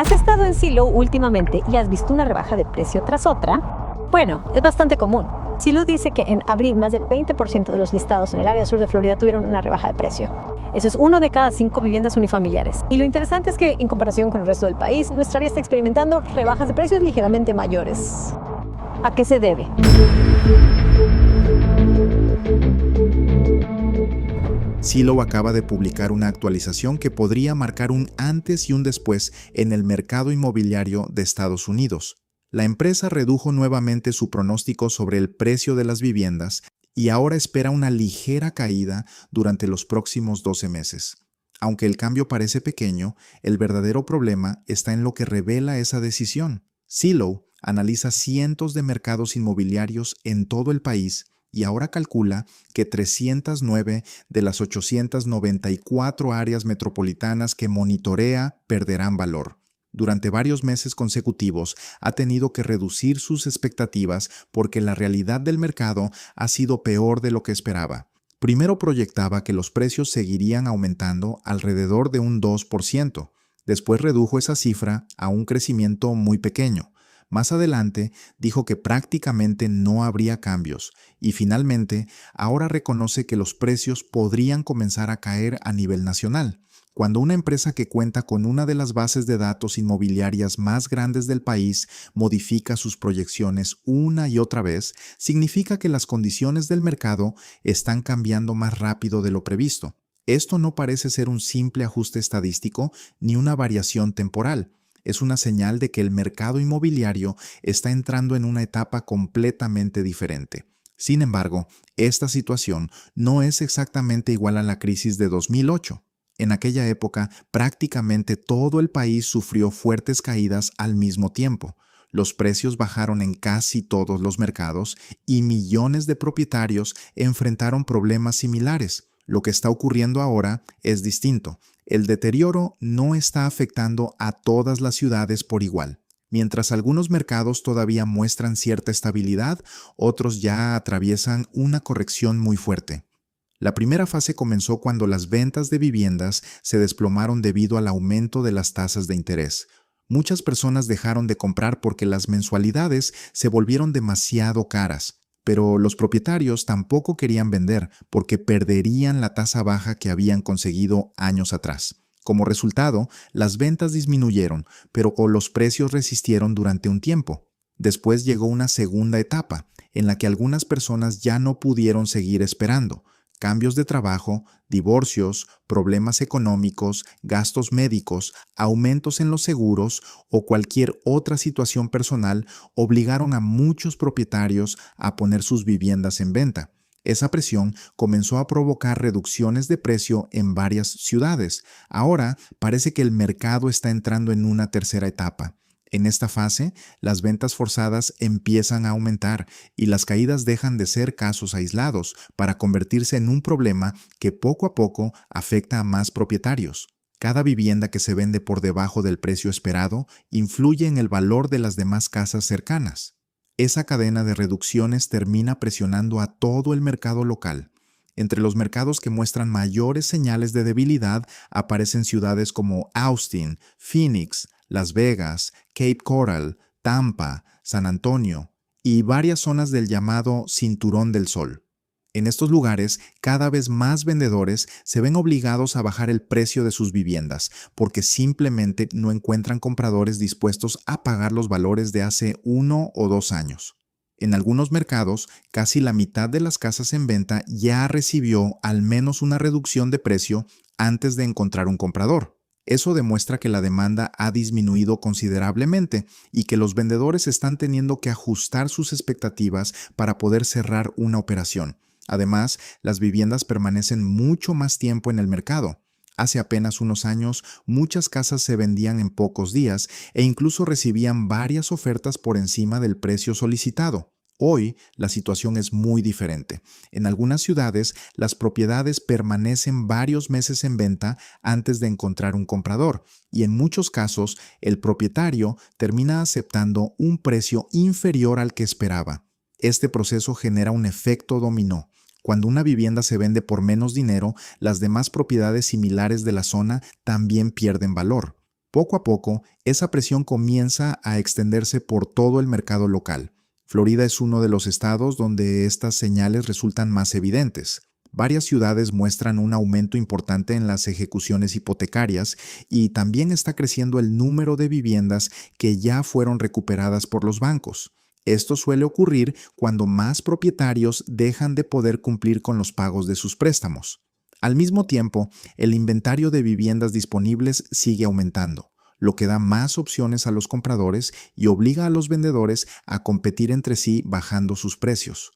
¿Has estado en Zillow últimamente y has visto una rebaja de precio tras otra? Bueno, es bastante común. Zillow dice que en abril más del 20% de los listados en el área sur de Florida tuvieron una rebaja de precio. Eso es 1 de cada 5 viviendas unifamiliares. Y lo interesante es que, en comparación con el resto del país, nuestra área está experimentando rebajas de precios ligeramente mayores. ¿A qué se debe? Zillow acaba de publicar una actualización que podría marcar un antes y un después en el mercado inmobiliario de Estados Unidos. La empresa redujo nuevamente su pronóstico sobre el precio de las viviendas y ahora espera una ligera caída durante los próximos 12 meses. Aunque el cambio parece pequeño, el verdadero problema está en lo que revela esa decisión. Zillow analiza cientos de mercados inmobiliarios en todo el país y ahora calcula que 309 de las 894 áreas metropolitanas que monitorea perderán valor. Durante varios meses consecutivos ha tenido que reducir sus expectativas porque la realidad del mercado ha sido peor de lo que esperaba. Primero proyectaba que los precios seguirían aumentando alrededor de un 2%. Después redujo esa cifra a un crecimiento muy pequeño. Más adelante dijo que prácticamente no habría cambios y finalmente ahora reconoce que los precios podrían comenzar a caer a nivel nacional. Cuando una empresa que cuenta con una de las bases de datos inmobiliarias más grandes del país modifica sus proyecciones una y otra vez, significa que las condiciones del mercado están cambiando más rápido de lo previsto. Esto no parece ser un simple ajuste estadístico ni una variación temporal. Es una señal de que el mercado inmobiliario está entrando en una etapa completamente diferente. Sin embargo, esta situación no es exactamente igual a la crisis de 2008. En aquella época, prácticamente todo el país sufrió fuertes caídas al mismo tiempo. Los precios bajaron en casi todos los mercados y millones de propietarios enfrentaron problemas similares. Lo que está ocurriendo ahora es distinto. El deterioro no está afectando a todas las ciudades por igual. Mientras algunos mercados todavía muestran cierta estabilidad, otros ya atraviesan una corrección muy fuerte. La primera fase comenzó cuando las ventas de viviendas se desplomaron debido al aumento de las tasas de interés. Muchas personas dejaron de comprar porque las mensualidades se volvieron demasiado caras. Pero los propietarios tampoco querían vender porque perderían la tasa baja que habían conseguido años atrás. Como resultado, las ventas disminuyeron, pero los precios resistieron durante un tiempo. Después llegó una segunda etapa, en la que algunas personas ya no pudieron seguir esperando. Cambios de trabajo, divorcios, problemas económicos, gastos médicos, aumentos en los seguros o cualquier otra situación personal obligaron a muchos propietarios a poner sus viviendas en venta. Esa presión comenzó a provocar reducciones de precio en varias ciudades. Ahora parece que el mercado está entrando en una tercera etapa. En esta fase, las ventas forzadas empiezan a aumentar y las caídas dejan de ser casos aislados para convertirse en un problema que poco a poco afecta a más propietarios. Cada vivienda que se vende por debajo del precio esperado influye en el valor de las demás casas cercanas. Esa cadena de reducciones termina presionando a todo el mercado local. Entre los mercados que muestran mayores señales de debilidad aparecen ciudades como Austin, Phoenix, Las Vegas, Cape Coral, Tampa, San Antonio y varias zonas del llamado Cinturón del Sol. En estos lugares, cada vez más vendedores se ven obligados a bajar el precio de sus viviendas porque simplemente no encuentran compradores dispuestos a pagar los valores de hace 1 o 2 años. En algunos mercados, casi la mitad de las casas en venta ya recibió al menos una reducción de precio antes de encontrar un comprador. Eso demuestra que la demanda ha disminuido considerablemente y que los vendedores están teniendo que ajustar sus expectativas para poder cerrar una operación. Además, las viviendas permanecen mucho más tiempo en el mercado. Hace apenas unos años, muchas casas se vendían en pocos días e incluso recibían varias ofertas por encima del precio solicitado. Hoy, la situación es muy diferente. En algunas ciudades, las propiedades permanecen varios meses en venta antes de encontrar un comprador, y en muchos casos, el propietario termina aceptando un precio inferior al que esperaba. Este proceso genera un efecto dominó. Cuando una vivienda se vende por menos dinero, las demás propiedades similares de la zona también pierden valor. Poco a poco, esa presión comienza a extenderse por todo el mercado local. Florida es uno de los estados donde estas señales resultan más evidentes. Varias ciudades muestran un aumento importante en las ejecuciones hipotecarias y también está creciendo el número de viviendas que ya fueron recuperadas por los bancos. Esto suele ocurrir cuando más propietarios dejan de poder cumplir con los pagos de sus préstamos. Al mismo tiempo, el inventario de viviendas disponibles sigue aumentando, lo que da más opciones a los compradores y obliga a los vendedores a competir entre sí bajando sus precios.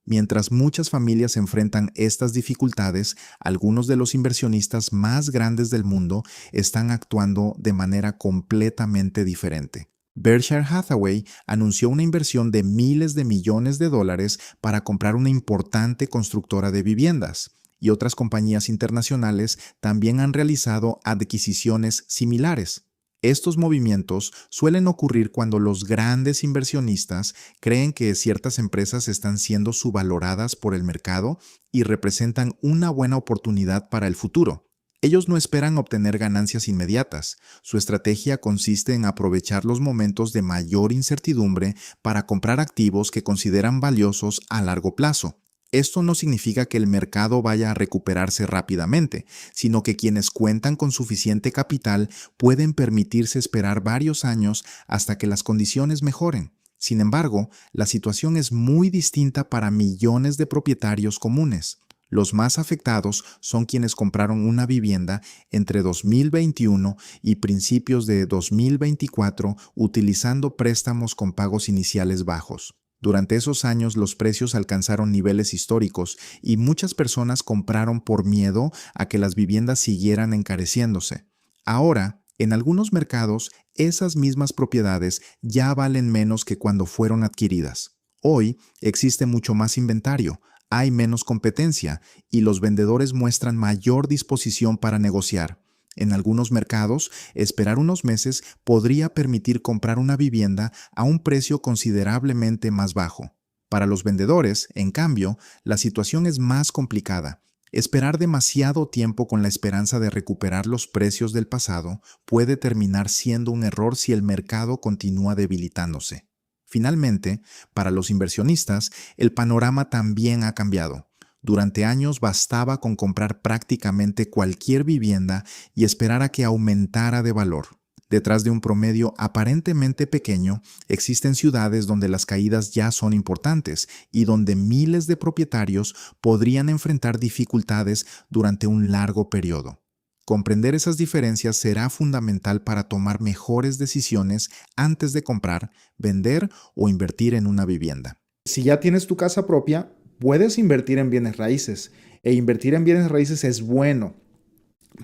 Mientras muchas familias enfrentan estas dificultades, algunos de los inversionistas más grandes del mundo están actuando de manera completamente diferente. Berkshire Hathaway anunció una inversión de miles de millones de dólares para comprar una importante constructora de viviendas, y otras compañías internacionales también han realizado adquisiciones similares. Estos movimientos suelen ocurrir cuando los grandes inversionistas creen que ciertas empresas están siendo subvaloradas por el mercado y representan una buena oportunidad para el futuro. Ellos no esperan obtener ganancias inmediatas. Su estrategia consiste en aprovechar los momentos de mayor incertidumbre para comprar activos que consideran valiosos a largo plazo. Esto no significa que el mercado vaya a recuperarse rápidamente, sino que quienes cuentan con suficiente capital pueden permitirse esperar varios años hasta que las condiciones mejoren. Sin embargo, la situación es muy distinta para millones de propietarios comunes. Los más afectados son quienes compraron una vivienda entre 2021 y principios de 2024 utilizando préstamos con pagos iniciales bajos. Durante esos años los precios alcanzaron niveles históricos y muchas personas compraron por miedo a que las viviendas siguieran encareciéndose. Ahora, en algunos mercados, esas mismas propiedades ya valen menos que cuando fueron adquiridas. Hoy existe mucho más inventario, hay menos competencia y los vendedores muestran mayor disposición para negociar. En algunos mercados, esperar unos meses podría permitir comprar una vivienda a un precio considerablemente más bajo. Para los vendedores, en cambio, la situación es más complicada. Esperar demasiado tiempo con la esperanza de recuperar los precios del pasado puede terminar siendo un error si el mercado continúa debilitándose. Finalmente, para los inversionistas, el panorama también ha cambiado. Durante años bastaba con comprar prácticamente cualquier vivienda y esperar a que aumentara de valor. Detrás de un promedio aparentemente pequeño, existen ciudades donde las caídas ya son importantes y donde miles de propietarios podrían enfrentar dificultades durante un largo periodo. Comprender esas diferencias será fundamental para tomar mejores decisiones antes de comprar, vender o invertir en una vivienda. Si ya tienes tu casa propia, puedes invertir en bienes raíces, e invertir en bienes raíces es bueno,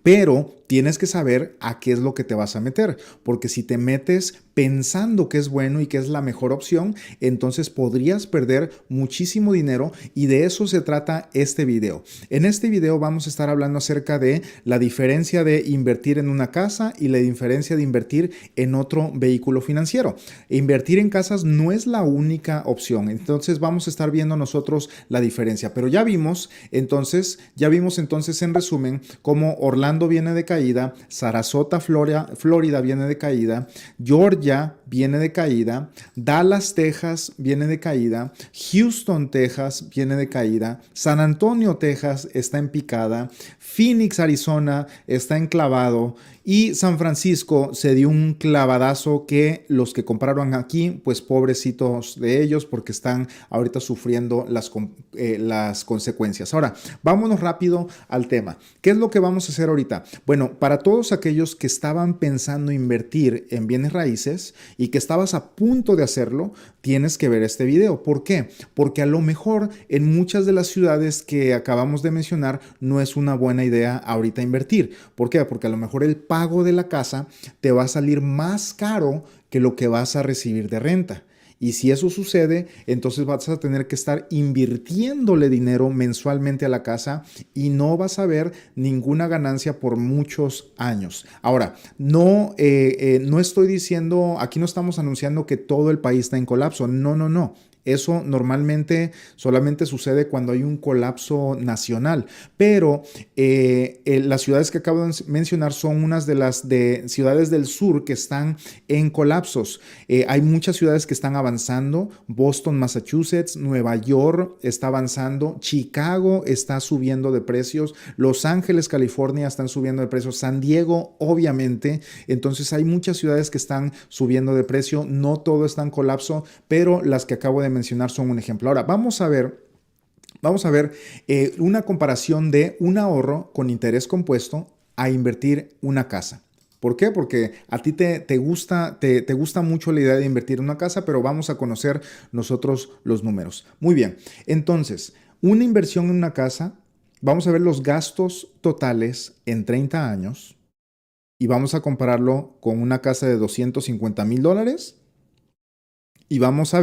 pero tienes que saber a qué es lo que te vas a meter, porque si te metes pensando que es bueno y que es la mejor opción, entonces podrías perder muchísimo dinero, y de eso se trata este video. En este video vamos a estar hablando acerca de la diferencia de invertir en una casa y la diferencia de invertir en otro vehículo financiero. Invertir en casas no es la única opción, entonces vamos a estar viendo nosotros la diferencia, pero ya vimos entonces en resumen cómo Orlando viene de caída, Sarasota, Florida viene de caída, Georgia viene de caída, Dallas, Texas viene de caída, Houston, Texas viene de caída, San Antonio, Texas está en picada, Phoenix, Arizona está enclavado y San Francisco se dio un clavadazo que los que compraron aquí, pues pobrecitos de ellos porque están ahorita sufriendo las consecuencias. Ahora, vámonos rápido al tema. ¿Qué es lo que vamos a hacer ahorita? Bueno, para todos aquellos que estaban pensando invertir en bienes raíces y que estabas a punto de hacerlo, tienes que ver este video. ¿Por qué? Porque a lo mejor en muchas de las ciudades que acabamos de mencionar no es una buena idea ahorita invertir. ¿Por qué? Porque a lo mejor el pago de la casa te va a salir más caro que lo que vas a recibir de renta. Y si eso sucede, entonces vas a tener que estar invirtiéndole dinero mensualmente a la casa y no vas a ver ninguna ganancia por muchos años. Ahora, no estoy diciendo, aquí no estamos anunciando que todo el país está en colapso. No. Eso normalmente solamente sucede cuando hay un colapso nacional, pero las ciudades que acabo de mencionar son unas de las ciudades del sur que están en colapsos. Hay muchas ciudades que están avanzando. Boston, Massachusetts, Nueva York está avanzando, Chicago está subiendo de precios, Los Ángeles, California están subiendo de precios, San Diego, obviamente. Entonces hay muchas ciudades que están subiendo de precio. No todo está en colapso, pero las que acabo de mencionar son un ejemplo. Ahora, vamos a ver una comparación de un ahorro con interés compuesto a invertir una casa. ¿Por qué? Porque a ti te gusta mucho la idea de invertir en una casa, pero vamos a conocer nosotros los números. Muy bien, entonces, una inversión en una casa, vamos a ver los gastos totales en 30 años y vamos a compararlo con una casa de $250,000 y vamos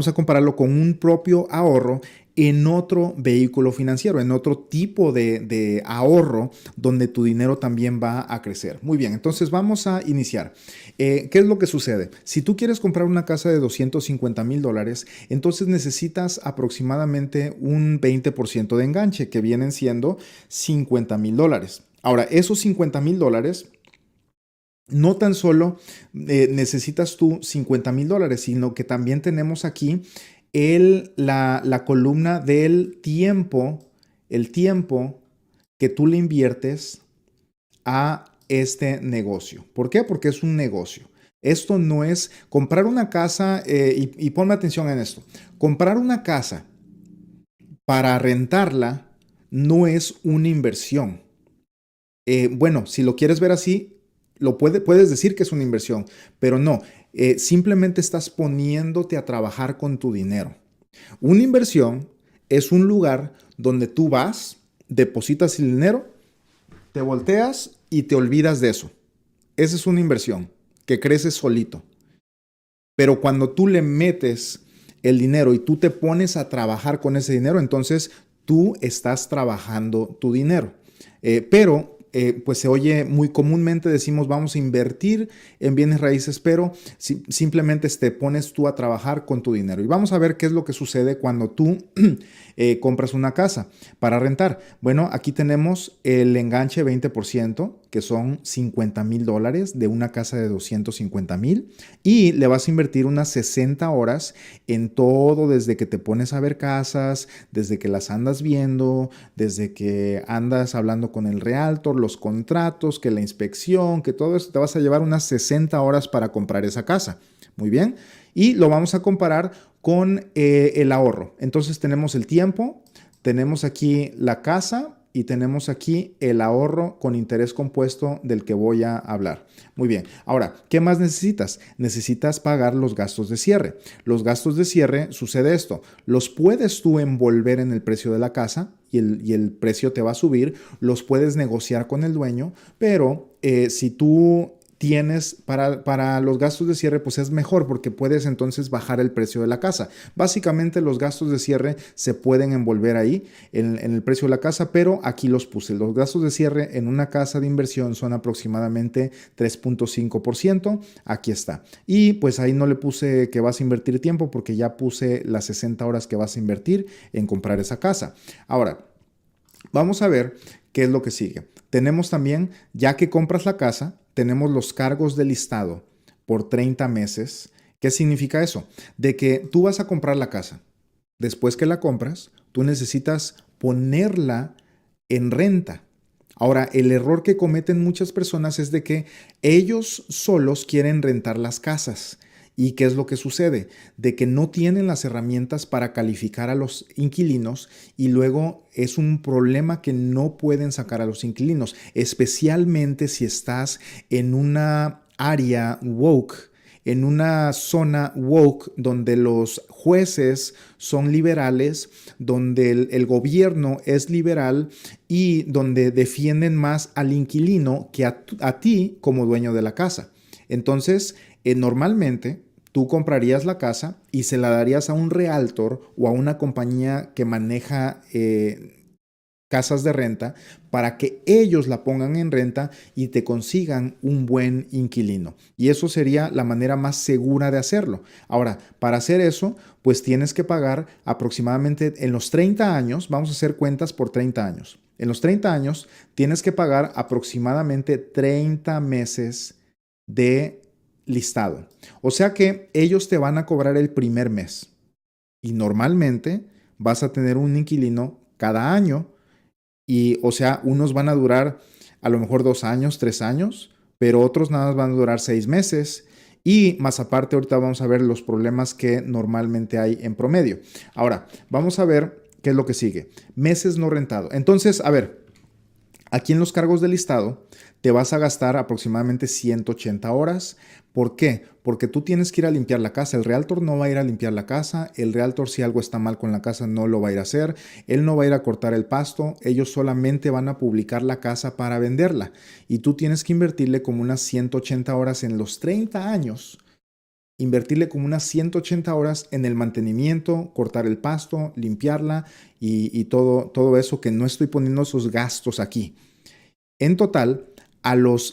a compararlo con un propio ahorro en otro vehículo financiero, en otro tipo de ahorro donde tu dinero también va a crecer. Muy bien, entonces vamos a iniciar. ¿Qué es lo que sucede? Si tú quieres comprar una casa de $250,000, entonces necesitas aproximadamente un 20% de enganche, que vienen siendo $50,000. Ahora, esos $50,000 no tan solo necesitas tú $50,000, sino que también tenemos aquí la columna del tiempo, el tiempo que tú le inviertes a este negocio. ¿Por qué? Porque es un negocio. Esto no es comprar una casa, y ponme atención en esto. Comprar una casa para rentarla no es una inversión. Bueno, si lo quieres ver así, puedes decir que es una inversión, pero no, simplemente estás poniéndote a trabajar con tu dinero. Una inversión es un lugar donde tú vas, depositas el dinero, te volteas y te olvidas de eso. Esa es una inversión que crece solito. Pero cuando tú le metes el dinero y tú te pones a trabajar con ese dinero, entonces tú estás trabajando tu dinero. Pues se oye muy comúnmente, decimos vamos a invertir en bienes raíces, pero simplemente te pones tú a trabajar con tu dinero. Y vamos a ver qué es lo que sucede cuando tú compras una casa para rentar. Bueno, aquí tenemos el enganche 20%, que son $50,000 de una casa de 250,000, y le vas a invertir unas 60 horas en todo, desde que te pones a ver casas, desde que las andas viendo, desde que andas hablando con el realtor, los contratos, que la inspección, que todo eso. Te vas a llevar unas 60 horas para comprar esa casa. Muy bien. Y lo vamos a comparar con el ahorro. Entonces tenemos el tiempo, tenemos aquí la casa y tenemos aquí el ahorro con interés compuesto del que voy a hablar. Muy bien. Ahora, ¿qué más necesitas? Necesitas pagar los gastos de cierre. Los gastos de cierre, sucede esto, los puedes tú envolver en el precio de la casa y el precio te va a subir, los puedes negociar con el dueño, pero si tú tienes para los gastos de cierre, pues es mejor porque puedes entonces bajar el precio de la casa. Básicamente los gastos de cierre se pueden envolver ahí en el precio de la casa, pero aquí los puse. Los gastos de cierre en una casa de inversión son aproximadamente 3.5%. Aquí está. Y pues ahí no le puse que vas a invertir tiempo porque ya puse las 60 horas que vas a invertir en comprar esa casa. Ahora, vamos a ver qué es lo que sigue. Tenemos también, ya que compras la casa, tenemos los cargos de listado por 30 meses. ¿Qué significa eso? De que tú vas a comprar la casa. Después que la compras, tú necesitas ponerla en renta. Ahora, el error que cometen muchas personas es de que ellos solos quieren rentar las casas. ¿Y qué es lo que sucede? De que no tienen las herramientas para calificar a los inquilinos y luego es un problema que no pueden sacar a los inquilinos, especialmente si estás en una área woke, en una zona woke donde los jueces son liberales, donde el gobierno es liberal y donde defienden más al inquilino que a ti como dueño de la casa. Entonces, normalmente tú comprarías la casa y se la darías a un realtor o a una compañía que maneja casas de renta para que ellos la pongan en renta y te consigan un buen inquilino. Y eso sería la manera más segura de hacerlo. Ahora, para hacer eso, pues tienes que pagar aproximadamente en los 30 años, vamos a hacer cuentas por 30 años. En los 30 años tienes que pagar aproximadamente 30 meses de listado. O sea que ellos te van a cobrar el primer mes. Y normalmente vas a tener un inquilino cada año. Y, o sea, unos van a durar a lo mejor 2 años, 3 años, pero otros nada más van a durar 6 meses. Y más aparte, ahorita vamos a ver los problemas que normalmente hay en promedio. Ahora, vamos a ver qué es lo que sigue. Meses no rentado. Entonces, a ver, aquí en los cargos de listado te vas a gastar aproximadamente 180 horas. ¿Por qué? Porque tú tienes que ir a limpiar la casa. El realtor no va a ir a limpiar la casa. El realtor, si algo está mal con la casa, no lo va a ir a hacer. Él no va a ir a cortar el pasto. Ellos solamente van a publicar la casa para venderla. Y tú tienes que invertirle como unas 180 horas en los 30 años. Invertirle como unas 180 horas en el mantenimiento, cortar el pasto, limpiarla y todo eso, que no estoy poniendo esos gastos aquí. En total,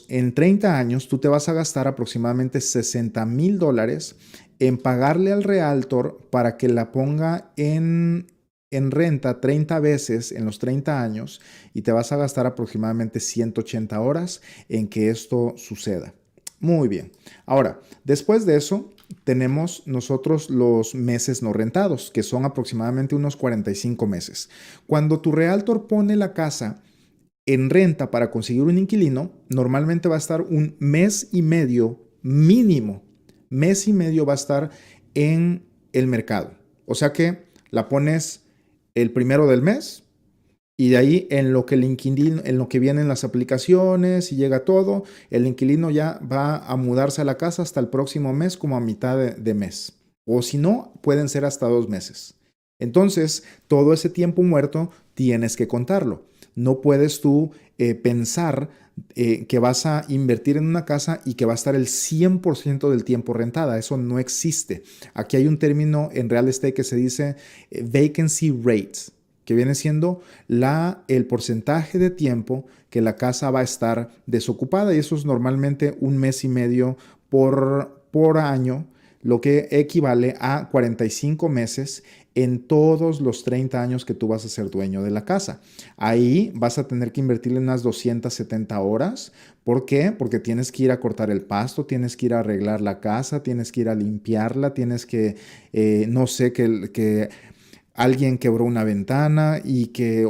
en 30 años, tú te vas a gastar aproximadamente $60,000 en pagarle al realtor para que la ponga en renta 30 veces en los 30 años y te vas a gastar aproximadamente 180 horas en que esto suceda. Muy bien. Ahora, después de eso, tenemos nosotros los meses no rentados, que son aproximadamente unos 45 meses. Cuando tu realtor pone la casa en renta para conseguir un inquilino, normalmente va a estar un mes y medio mínimo. Mes y medio va a estar en el mercado. O sea que la pones el primero del mes y de ahí en lo que el inquilino, en lo que vienen las aplicaciones y llega todo, el inquilino ya va a mudarse a la casa hasta el próximo mes como a mitad de mes. O si no, pueden ser hasta 2 meses. Entonces, todo ese tiempo muerto tienes que contarlo. No puedes tú pensar que vas a invertir en una casa y que va a estar el 100% del tiempo rentada. Eso no existe. Aquí hay un término en real estate que se dice vacancy rate, que viene siendo el porcentaje de tiempo que la casa va a estar desocupada. Y eso es normalmente un mes y medio por año, lo que equivale a 45 meses en todos los 30 años que tú vas a ser dueño de la casa. Ahí vas a tener que invertirle unas 270 horas. ¿Por qué? Porque tienes que ir a cortar el pasto, tienes que ir a arreglar la casa, tienes que ir a limpiarla, tienes que, no sé, que alguien quebró una ventana y que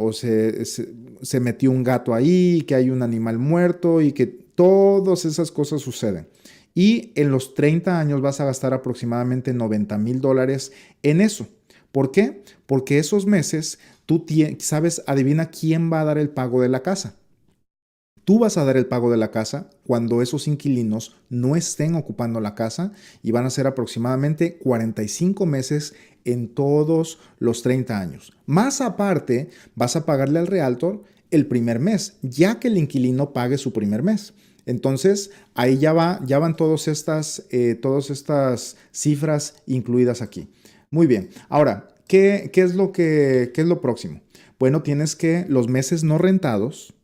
se metió un gato ahí, y que hay un animal muerto y que todas esas cosas suceden. Y en los 30 años vas a gastar aproximadamente $90,000 en eso. ¿Por qué? Porque esos meses tú sabes, adivina quién va a dar el pago de la casa. Tú vas a dar el pago de la casa cuando esos inquilinos no estén ocupando la casa y van a ser aproximadamente 45 meses en todos los 30 años. Más aparte, vas a pagarle al realtor el primer mes, ya que el inquilino pague su primer mes. Entonces, ahí ya van todas estas cifras incluidas aquí. Muy bien. Ahora, ¿qué es lo próximo? Bueno, tienes que los meses no rentados,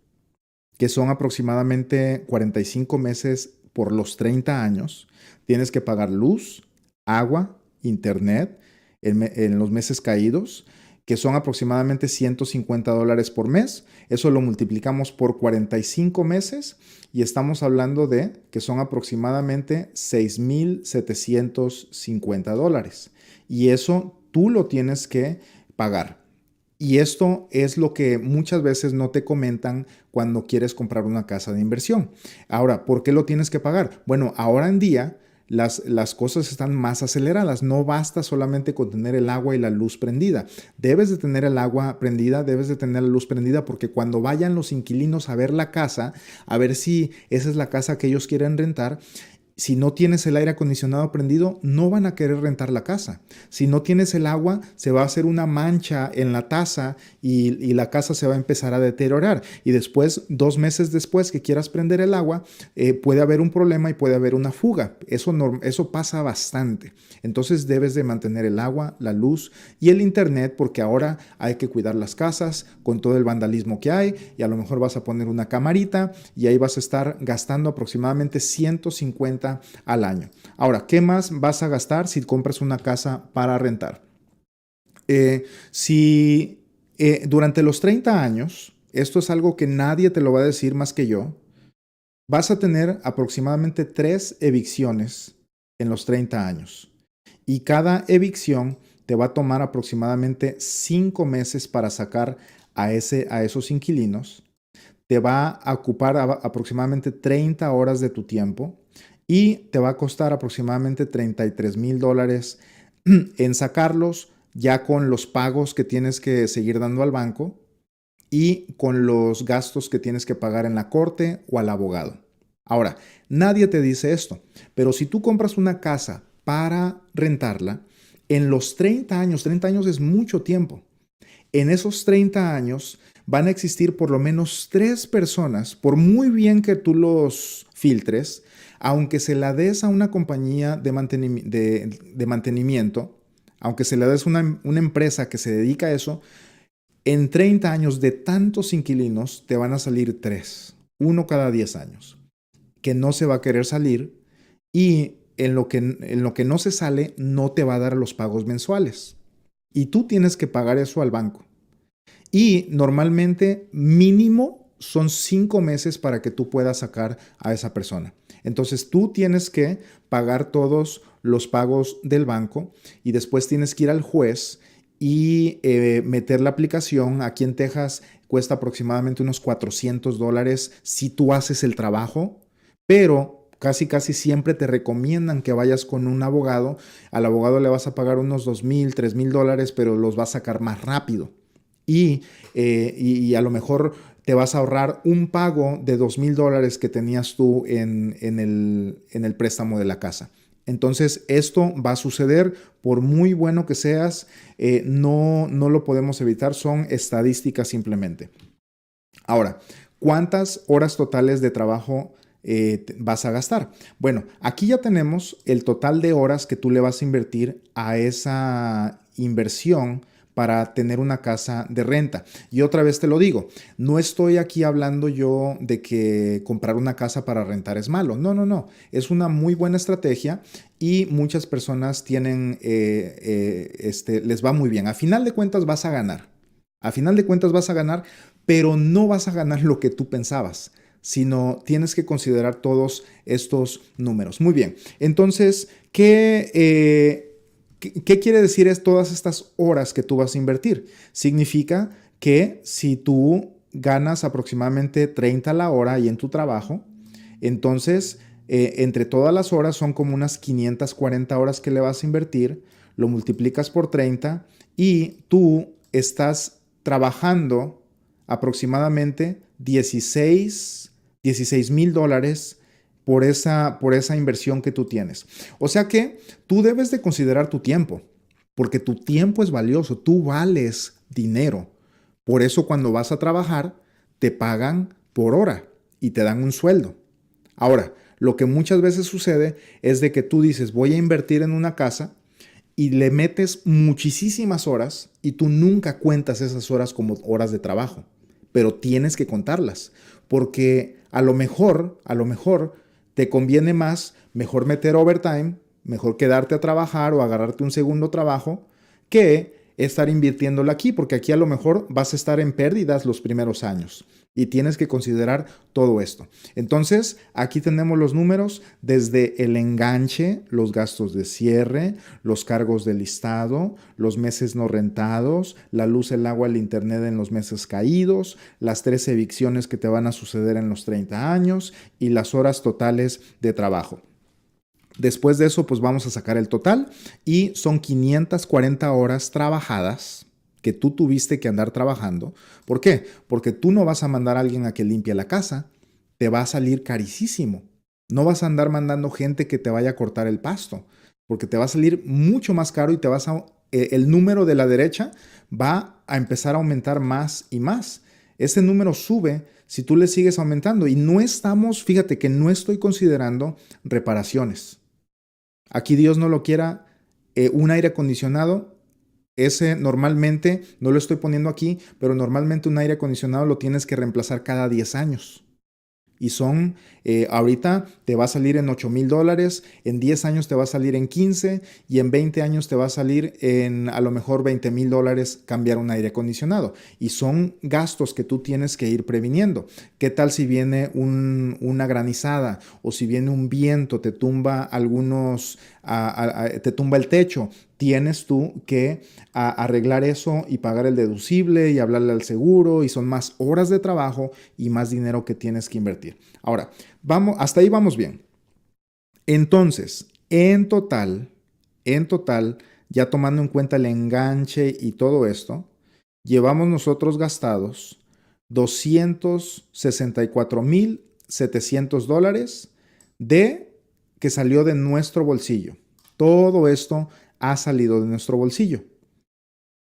que son aproximadamente 45 meses por los 30 años, tienes que pagar luz, agua, internet en los meses caídos, que son aproximadamente $150 por mes. Eso lo multiplicamos por 45 meses y estamos hablando de que son aproximadamente $6,750. Y eso tú lo tienes que pagar. Y esto es lo que muchas veces no te comentan cuando quieres comprar una casa de inversión. Ahora, ¿por qué lo tienes que pagar? Bueno, ahora en día las cosas están más aceleradas. No basta solamente con tener el agua y la luz prendida. Debes de tener el agua prendida, debes de tener la luz prendida, porque cuando vayan los inquilinos a ver la casa, a ver si esa es la casa que ellos quieren rentar, Si no tienes el aire acondicionado prendido, no van a querer rentar la casa. Si no tienes el agua, se va a hacer una mancha en la taza y la casa se va a empezar a deteriorar. Y después, 2 meses después que quieras prender el agua, puede haber un problema y puede haber una fuga. Eso pasa bastante. Entonces debes de mantener el agua, la luz y el internet, porque ahora hay que cuidar las casas con todo el vandalismo que hay, y a lo mejor vas a poner una camarita y ahí vas a estar gastando aproximadamente 150 al año. Ahora, ¿qué más vas a gastar si compras una casa para rentar? Si durante los 30 años, esto es algo que nadie te lo va a decir más que yo, vas a tener aproximadamente 3 evicciones en los 30 años. Y cada evicción te va a tomar aproximadamente 5 meses para sacar a esos inquilinos. Te va a ocupar aproximadamente 30 horas de tu tiempo y te va a costar aproximadamente $33,000 en sacarlos, ya con los pagos que tienes que seguir dando al banco y con los gastos que tienes que pagar en la corte o al abogado. Ahora, nadie te dice esto, pero si tú compras una casa para rentarla, en los 30 años es mucho tiempo. En esos 30 años van a existir por lo menos 3 personas, por muy bien que tú los filtres, aunque se la des a una compañía de mantenimiento, aunque se la des a una empresa que se dedica a eso, en 30 años de tantos inquilinos te van a salir 3, uno cada 10 años, que no se va a querer salir, y en lo que no se sale no te va a dar los pagos mensuales. Y tú tienes que pagar eso al banco. Y normalmente mínimo son 5 meses para que tú puedas sacar a esa persona. Entonces tú tienes que pagar todos los pagos del banco y después tienes que ir al juez y meter la aplicación. Aquí en Texas cuesta aproximadamente unos $400 si tú haces el trabajo, pero casi siempre te recomiendan que vayas con un abogado. Al abogado le vas a pagar unos $2,000, $3,000, pero los vas a sacar más rápido. Y a lo mejor te vas a ahorrar un pago de $2,000 que tenías tú en el préstamo de la casa. Entonces, esto va a suceder por muy bueno que seas. No lo podemos evitar, son estadísticas simplemente. Ahora, ¿cuántas horas totales de trabajo vas a gastar? Bueno, aquí ya tenemos el total de horas que tú le vas a invertir a esa inversión para tener una casa de renta. Y otra vez te lo digo, no estoy aquí hablando yo de que comprar una casa para rentar es malo. No. Es una muy buena estrategia y muchas personas tienen, les va muy bien. A final de cuentas vas a ganar. Pero no vas a ganar lo que tú pensabas, sino tienes que considerar todos estos números. Muy bien. Entonces, ¿qué quiere decir todas estas horas que tú vas a invertir? Significa que si tú ganas aproximadamente 30 la hora y en tu trabajo, entonces entre todas las horas son como unas 540 horas que le vas a invertir, lo multiplicas por 30 y tú estás trabajando aproximadamente $16,000 por esa inversión que tú tienes. O sea que tú debes de considerar tu tiempo, porque tu tiempo es valioso, tú vales dinero. Por eso cuando vas a trabajar, te pagan por hora y te dan un sueldo. Ahora, lo que muchas veces sucede es de que tú dices, voy a invertir en una casa y le metes muchísimas horas y tú nunca cuentas esas horas como horas de trabajo, pero tienes que contarlas, porque a lo mejor te conviene mejor meter overtime, mejor quedarte a trabajar o agarrarte un segundo trabajo que estar invirtiéndolo aquí, porque aquí a lo mejor vas a estar en pérdidas los primeros años y tienes que considerar todo esto. Entonces, aquí tenemos los números desde el enganche, los gastos de cierre, los cargos del listado, los meses no rentados, la luz, el agua, el internet en los meses caídos, las 3 evicciones que te van a suceder en los 30 años y las horas totales de trabajo. Después de eso, pues vamos a sacar el total y son 540 horas trabajadas que tú tuviste que andar trabajando. ¿Por qué? Porque tú no vas a mandar a alguien a que limpie la casa, te va a salir carísimo. No vas a andar mandando gente que te vaya a cortar el pasto, porque te va a salir mucho más caro y el número de la derecha va a empezar a aumentar más y más. Este número sube si tú le sigues aumentando y fíjate que no estoy considerando reparaciones. Aquí Dios no lo quiera, un aire acondicionado, ese normalmente, no lo estoy poniendo aquí, pero normalmente un aire acondicionado lo tienes que reemplazar cada 10 años. Y ahorita te va a salir en $8,000, en 10 años te va a salir en 15 y en 20 años te va a salir en a lo mejor $20,000 cambiar un aire acondicionado. Y son gastos que tú tienes que ir previniendo. ¿Qué tal si viene una granizada o si viene un viento, te tumba te tumba el techo? Tienes tú que arreglar eso y pagar el deducible y hablarle al seguro y son más horas de trabajo y más dinero que tienes que invertir. Ahora, hasta ahí vamos bien. Entonces, en total, ya tomando en cuenta el enganche y todo esto, llevamos nosotros gastados $264,700 que salió de nuestro bolsillo. Todo esto ha salido de nuestro bolsillo.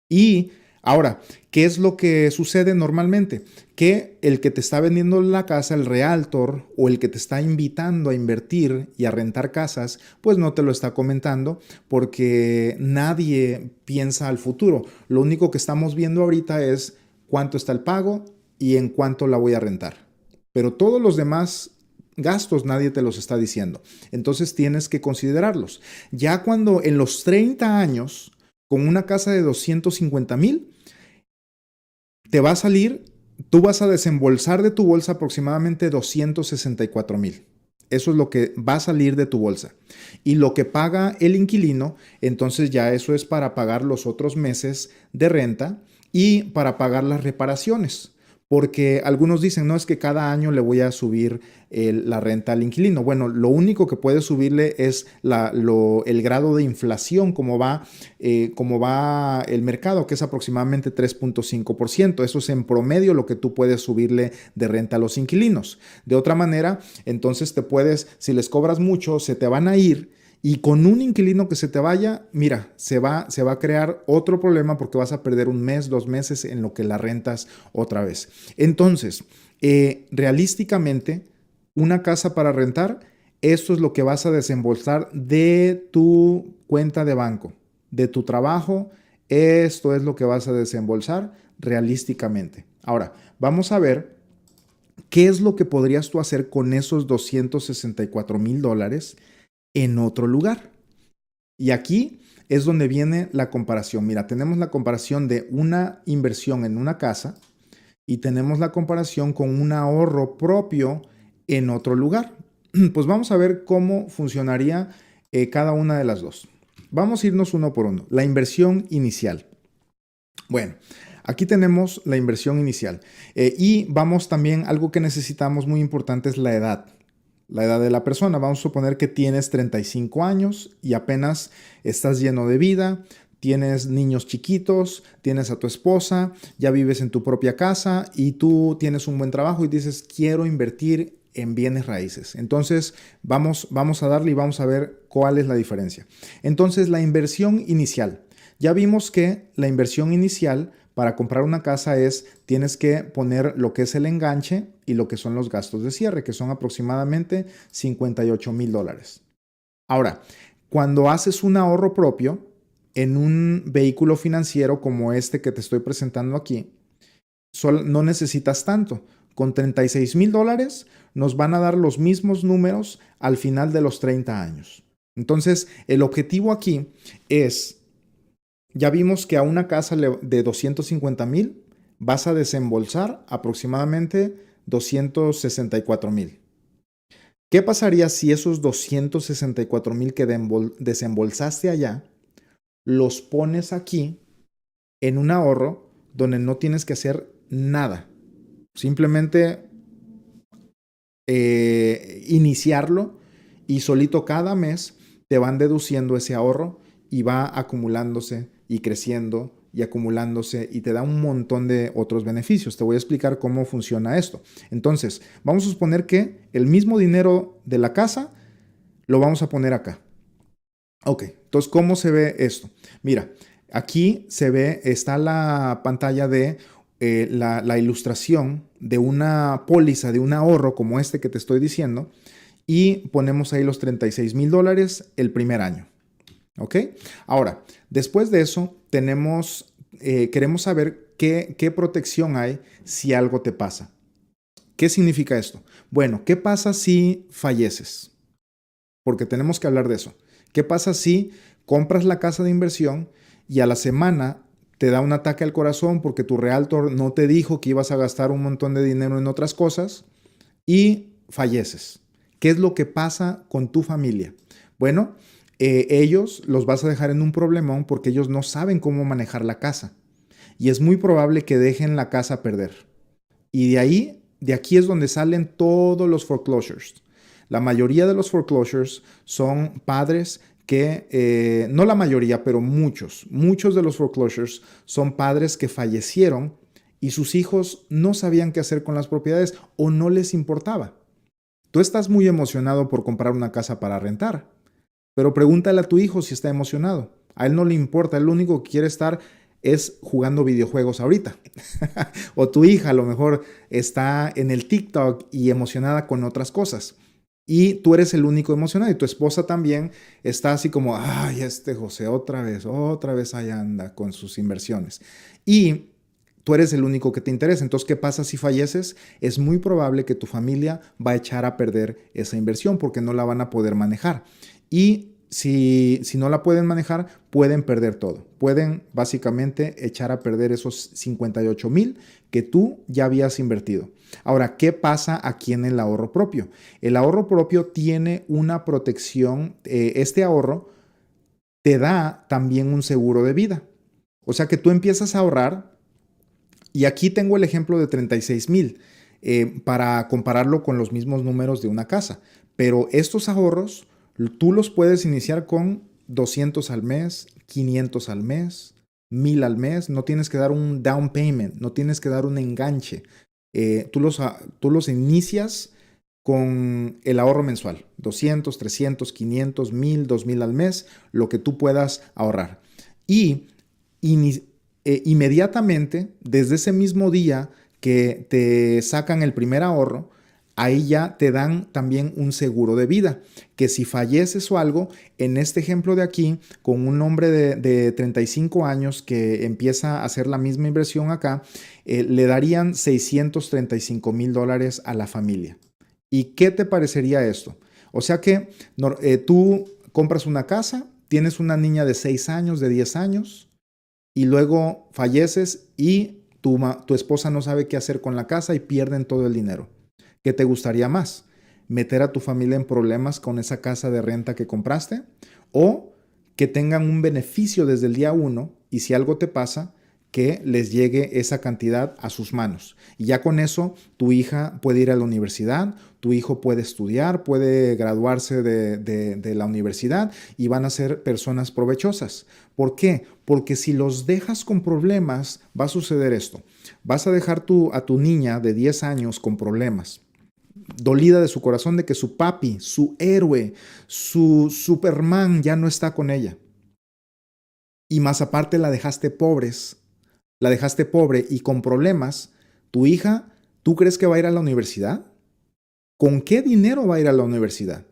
Y ahora, ¿qué es lo que sucede normalmente? Que el que te está vendiendo la casa, el realtor o el que te está invitando a invertir y a rentar casas, pues no te lo está comentando porque nadie piensa al futuro. Lo único que estamos viendo ahorita es cuánto está el pago y en cuánto la voy a rentar. Pero todos los demás gastos nadie te los está diciendo. Entonces tienes que considerarlos. Ya cuando en los 30 años, con una casa de 250,000, te va a salir, tú vas a desembolsar de tu bolsa aproximadamente 264,000. Eso es lo que va a salir de tu bolsa. Y lo que paga el inquilino, entonces ya eso es para pagar los otros meses de renta y para pagar las reparaciones. Porque algunos dicen, no, es que cada año le voy a subir la renta al inquilino. Bueno, lo único que puede subirle es el grado de inflación, como va el mercado, que es aproximadamente 3.5%. Eso es en promedio lo que tú puedes subirle de renta a los inquilinos. De otra manera, entonces si les cobras mucho, se te van a ir. Y con un inquilino que se te vaya, mira, se va a crear otro problema porque vas a perder un mes, 2 meses en lo que la rentas otra vez. Entonces, realísticamente, una casa para rentar, esto es lo que vas a desembolsar de tu cuenta de banco, de tu trabajo. Esto es lo que vas a desembolsar realísticamente. Ahora, vamos a ver qué es lo que podrías tú hacer con esos $264,000 en otro lugar. Y aquí es donde viene la comparación. Mira, tenemos la comparación de una inversión en una casa y tenemos la comparación con un ahorro propio en otro lugar. Pues vamos a ver cómo funcionaría cada una de las dos. Vamos a irnos uno por uno. La inversión inicial. Bueno, aquí tenemos la inversión inicial. Y vamos también, algo que necesitamos muy importante es la edad. La edad de la persona. Vamos a suponer que tienes 35 años y apenas estás lleno de vida, tienes niños chiquitos, tienes a tu esposa, ya vives en tu propia casa y tú tienes un buen trabajo y dices, quiero invertir en bienes raíces. Entonces, vamos a darle y vamos a ver cuál es la diferencia. Entonces, la inversión inicial. Ya vimos que la inversión inicial para comprar una casa tienes que poner lo que es el enganche y lo que son los gastos de cierre, que son aproximadamente $58,000. Ahora, cuando haces un ahorro propio en un vehículo financiero como este que te estoy presentando aquí, no necesitas tanto. Con $36,000 nos van a dar los mismos números al final de los 30 años. Entonces, el objetivo aquí es... Ya vimos que a una casa de 250,000 vas a desembolsar aproximadamente 264,000. ¿Qué pasaría si esos 264,000 que desembolsaste allá los pones aquí en un ahorro donde no tienes que hacer nada? Simplemente iniciarlo y solito cada mes te van deduciendo ese ahorro y va acumulándose y creciendo y acumulándose y te da un montón de otros beneficios. Te voy a explicar cómo funciona esto. Entonces, vamos a suponer que el mismo dinero de la casa lo vamos a poner acá. Ok, entonces, ¿cómo se ve esto? Mira, aquí se ve, está la pantalla de la ilustración de una póliza, de un ahorro como este que te estoy diciendo, y ponemos ahí los $36,000 el primer año. ¿Ok? Ahora, después de eso, queremos saber qué protección hay si algo te pasa. ¿Qué significa esto? Bueno, ¿qué pasa si falleces? Porque tenemos que hablar de eso. ¿Qué pasa si compras la casa de inversión y a la semana te da un ataque al corazón porque tu realtor no te dijo que ibas a gastar un montón de dinero en otras cosas y falleces? ¿Qué es lo que pasa con tu familia? Bueno, ellos los vas a dejar en un problemón porque ellos no saben cómo manejar la casa. Y es muy probable que dejen la casa perder. Y de aquí es donde salen todos los foreclosures. La mayoría de los foreclosures son padres que, no la mayoría, pero muchos de los foreclosures son padres que fallecieron y sus hijos no sabían qué hacer con las propiedades o no les importaba. Tú estás muy emocionado por comprar una casa para rentar, pero pregúntale a tu hijo si está emocionado. A él no le importa, él lo único que quiere estar es jugando videojuegos ahorita. O tu hija a lo mejor está en el TikTok y emocionada con otras cosas. Y tú eres el único emocionado y tu esposa también está así como, ay, este José otra vez ahí anda con sus inversiones. Y tú eres el único que te interesa. Entonces, ¿qué pasa si falleces? Es muy probable que tu familia va a echar a perder esa inversión porque no la van a poder manejar. Y si no la pueden manejar, pueden perder todo. Pueden básicamente echar a perder esos 58,000 que tú ya habías invertido. Ahora, ¿qué pasa aquí en el ahorro propio? El ahorro propio tiene una protección. Este ahorro te da también un seguro de vida. O sea que tú empiezas a ahorrar. Y aquí tengo el ejemplo de 36,000 para compararlo con los mismos números de una casa. Pero estos ahorros tú los puedes iniciar con 200 al mes, 500 al mes, 1,000 al mes. No tienes que dar un down payment, no tienes que dar un enganche. Tú los inicias con el ahorro mensual, 200, 300, 500, 1,000, 2,000 al mes, lo que tú puedas ahorrar. Y inmediatamente, desde ese mismo día que te sacan el primer ahorro, ahí ya te dan también un seguro de vida, que si falleces o algo, en este ejemplo de aquí, con un hombre de 35 años que empieza a hacer la misma inversión acá, le darían $635,000 a la familia. ¿Y qué te parecería esto? O sea que tú compras una casa, tienes una niña de 6 años, de 10 años, y luego falleces y tu esposa no sabe qué hacer con la casa y pierden todo el dinero. ¿Qué te gustaría más? ¿Meter a tu familia en problemas con esa casa de renta que compraste? ¿O que tengan un beneficio desde el día 1 y si algo te pasa, que les llegue esa cantidad a sus manos? Y ya con eso tu hija puede ir a la universidad, tu hijo puede estudiar, puede graduarse de la universidad y van a ser personas provechosas. ¿Por qué? Porque si los dejas con problemas, va a suceder esto. Vas a dejar a tu niña de 10 años con problemas, dolida de su corazón de que su papi, su héroe, su Superman ya no está con ella. Y más aparte la dejaste pobre y con problemas. Tu hija, ¿tú crees que va a ir a la universidad? ¿Con qué dinero va a ir a la universidad?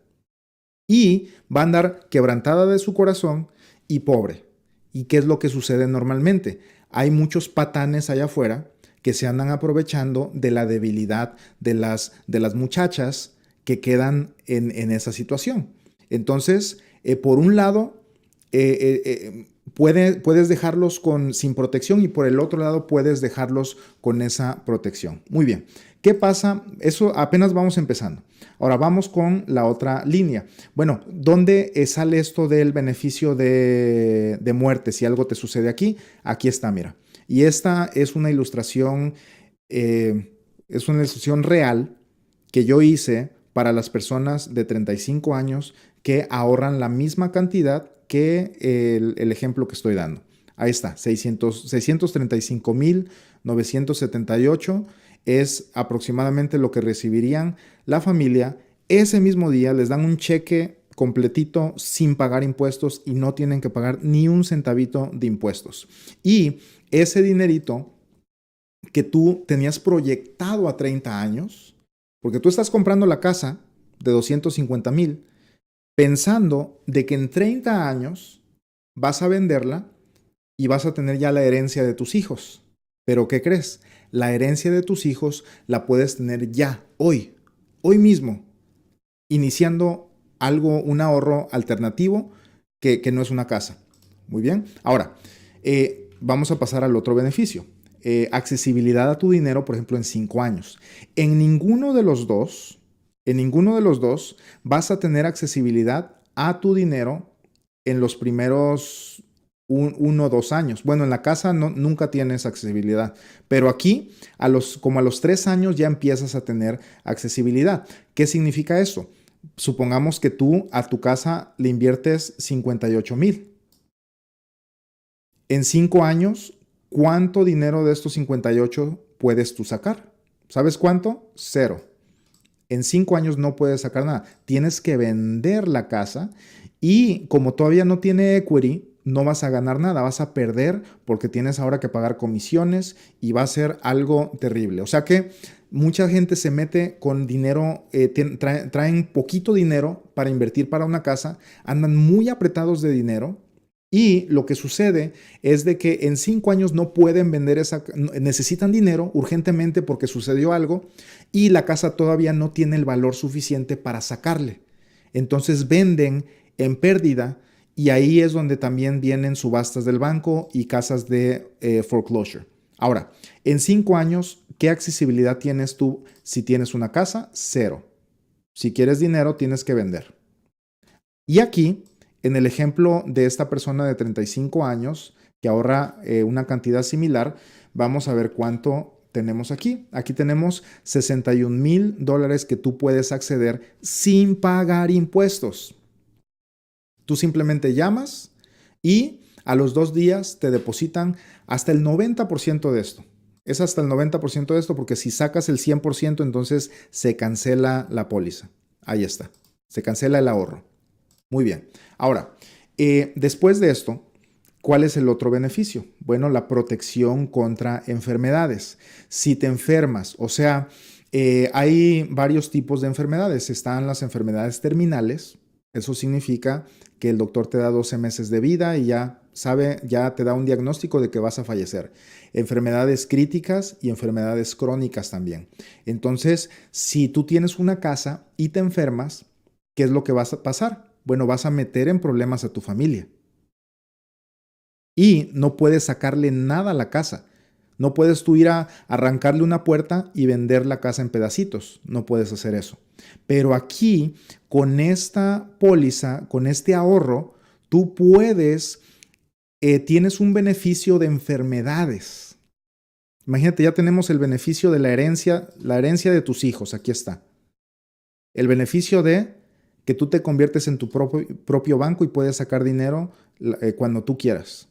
Y va a andar quebrantada de su corazón y pobre. ¿Y qué es lo que sucede normalmente? Hay muchos patanes allá afuera que se andan aprovechando de la debilidad de las muchachas que quedan en esa situación. Entonces, por un lado, puedes dejarlos sin protección y por el otro lado puedes dejarlos con esa protección. Muy bien. ¿Qué pasa? Eso apenas vamos empezando. Ahora vamos con la otra línea. Bueno, ¿dónde sale esto del beneficio de muerte? Si algo te sucede aquí, aquí está, mira. Y esta es una ilustración real que yo hice para las personas de 35 años que ahorran la misma cantidad que el ejemplo que estoy dando. Ahí está, 635,978 es aproximadamente lo que recibirían la familia. Ese mismo día les dan un cheque completito sin pagar impuestos y no tienen que pagar ni un centavito de impuestos. Y ese dinerito que tú tenías proyectado a 30 años, porque tú estás comprando la casa de 250,000, pensando de que en 30 años vas a venderla y vas a tener ya la herencia de tus hijos. Pero ¿qué crees? La herencia de tus hijos la puedes tener ya, hoy mismo, iniciando un ahorro alternativo que no es una casa. Muy bien. Ahora, vamos a pasar al otro beneficio. Accesibilidad a tu dinero, por ejemplo, en 5 años. En ninguno de los dos vas a tener accesibilidad a tu dinero en los primeros 1 o 2 años. Bueno, en la casa nunca tienes accesibilidad, pero aquí como a los 3 años ya empiezas a tener accesibilidad. ¿Qué significa eso? Supongamos que tú a tu casa le inviertes 58,000. En 5 años, ¿cuánto dinero de estos 58 puedes tú sacar? ¿Sabes cuánto? 0. En 5 años no puedes sacar nada. Tienes que vender la casa y como todavía no tiene equity, no vas a ganar nada, vas a perder porque tienes ahora que pagar comisiones y va a ser algo terrible. O sea que mucha gente se mete con dinero, traen poquito dinero para invertir para una casa, andan muy apretados de dinero. Y lo que sucede es de que en 5 años no pueden vender necesitan dinero urgentemente porque sucedió algo y la casa todavía no tiene el valor suficiente para sacarle. Entonces venden en pérdida y ahí es donde también vienen subastas del banco y casas de foreclosure. Ahora, en 5 años, ¿qué accesibilidad tienes tú si tienes una casa? 0. Si quieres dinero, tienes que vender. Y aquí, en el ejemplo de esta persona de 35 años que ahorra una cantidad similar, vamos a ver cuánto tenemos aquí. Aquí tenemos $61,000 que tú puedes acceder sin pagar impuestos. Tú simplemente llamas y a los 2 días te depositan hasta el 90% de esto. Es hasta el 90% de esto porque si sacas el 100%, entonces se cancela la póliza. Ahí está. Se cancela el ahorro. Muy bien. Ahora, después de esto, ¿cuál es el otro beneficio? Bueno, la protección contra enfermedades. Si te enfermas, o sea, hay varios tipos de enfermedades. Están las enfermedades terminales. Eso significa que el doctor te da 12 meses de vida y ya te da un diagnóstico de que vas a fallecer. Enfermedades críticas y enfermedades crónicas también. Entonces, si tú tienes una casa y te enfermas, ¿qué es lo que vas a pasar? Bueno, vas a meter en problemas a tu familia. Y no puedes sacarle nada a la casa. No puedes tú ir a arrancarle una puerta y vender la casa en pedacitos. No puedes hacer eso. Pero aquí, con esta póliza, con este ahorro, tú tienes un beneficio de enfermedades. Imagínate, ya tenemos el beneficio de la herencia de tus hijos. Aquí está. El beneficio de que tú te conviertes en tu propio banco y puedes sacar dinero cuando tú quieras.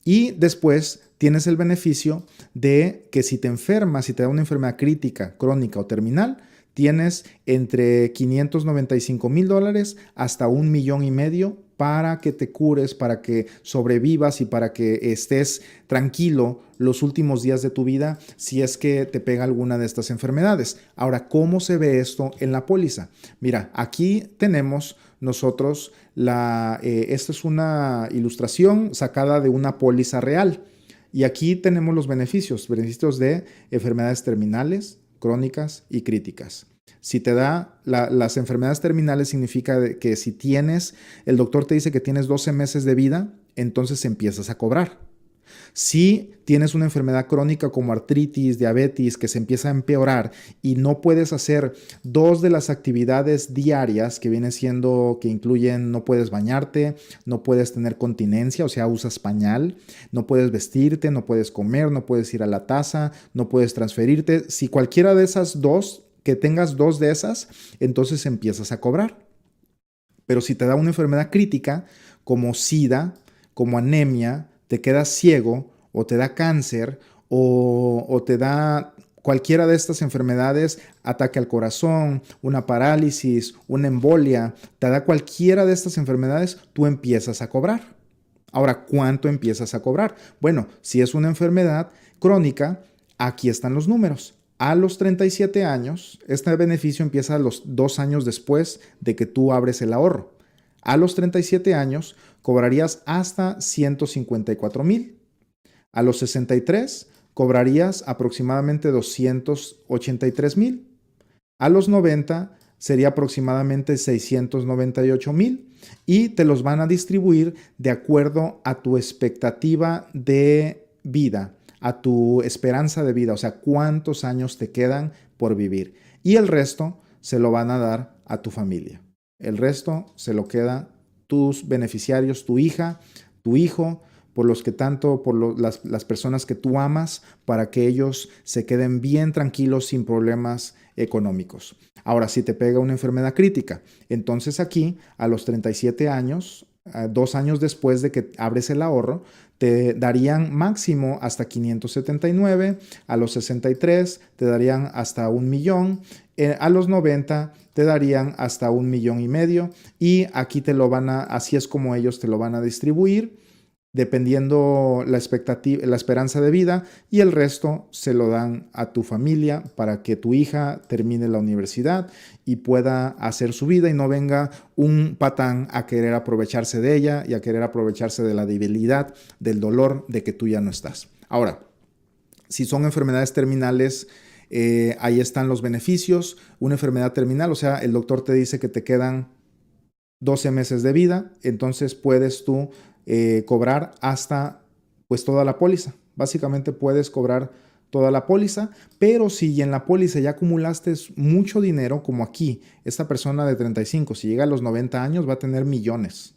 Y después tienes el beneficio de que si te enfermas, si te da una enfermedad crítica, crónica o terminal, tienes entre $595,000 hasta $1,500,000 para que te cures, para que sobrevivas y para que estés tranquilo los últimos días de tu vida si es que te pega alguna de estas enfermedades. Ahora, ¿cómo se ve esto en la póliza? Mira, aquí tenemos nosotros esta es una ilustración sacada de una póliza real. Y aquí tenemos los beneficios de enfermedades terminales, crónicas y críticas. Si te da las enfermedades terminales significa que si el doctor te dice que tienes 12 meses de vida, entonces empiezas a cobrar. Si tienes una enfermedad crónica como artritis, diabetes, que se empieza a empeorar y no puedes hacer 2 de las actividades diarias que incluyen no puedes bañarte, no puedes tener continencia, o sea, usas pañal, no puedes vestirte, no puedes comer, no puedes ir a la taza, no puedes transferirte. Si cualquiera de esas 2, que tengas 2 de esas, entonces empiezas a cobrar. Pero si te da una enfermedad crítica como SIDA, como anemia, te quedas ciego o te da cáncer o te da cualquiera de estas enfermedades, ataque al corazón, una parálisis, una embolia, te da cualquiera de estas enfermedades, tú empiezas a cobrar. Ahora, ¿cuánto empiezas a cobrar? Bueno, si es una enfermedad crónica, aquí están los números. A los 37 años, este beneficio empieza a los 2 años después de que tú abres el ahorro. A los 37 años, cobrarías hasta 154,000. A los 63, cobrarías aproximadamente 283,000. A los 90, sería aproximadamente 698,000 y te los van a distribuir de acuerdo a tu expectativa de vida, a tu esperanza de vida, o sea, cuántos años te quedan por vivir. Y el resto se lo van a dar a tu familia. El resto se lo quedan tus beneficiarios, tu hija, tu hijo, las personas que tú amas, para que ellos se queden bien tranquilos sin problemas económicos. Ahora, si te pega una enfermedad crítica, entonces aquí a los 37 años, 2 años después de que abres el ahorro, te darían máximo hasta 579, a los 63 te darían hasta 1,000,000, a los 90 te darían hasta 1,500,000 y aquí así es como ellos te lo van a distribuir, dependiendo la expectativa, la esperanza de vida, y el resto se lo dan a tu familia para que tu hija termine la universidad y pueda hacer su vida y no venga un patán a querer aprovecharse de ella y a querer aprovecharse de la debilidad, del dolor de que tú ya no estás. Ahora, si son enfermedades terminales, ahí están los beneficios. Una enfermedad terminal, o sea, el doctor te dice que te quedan 12 meses de vida, entonces puedes tú cobrar hasta pues toda la póliza. Básicamente puedes cobrar toda la póliza, pero si en la póliza ya acumulaste mucho dinero, como aquí, esta persona de 35, si llega a los 90 años va a tener millones.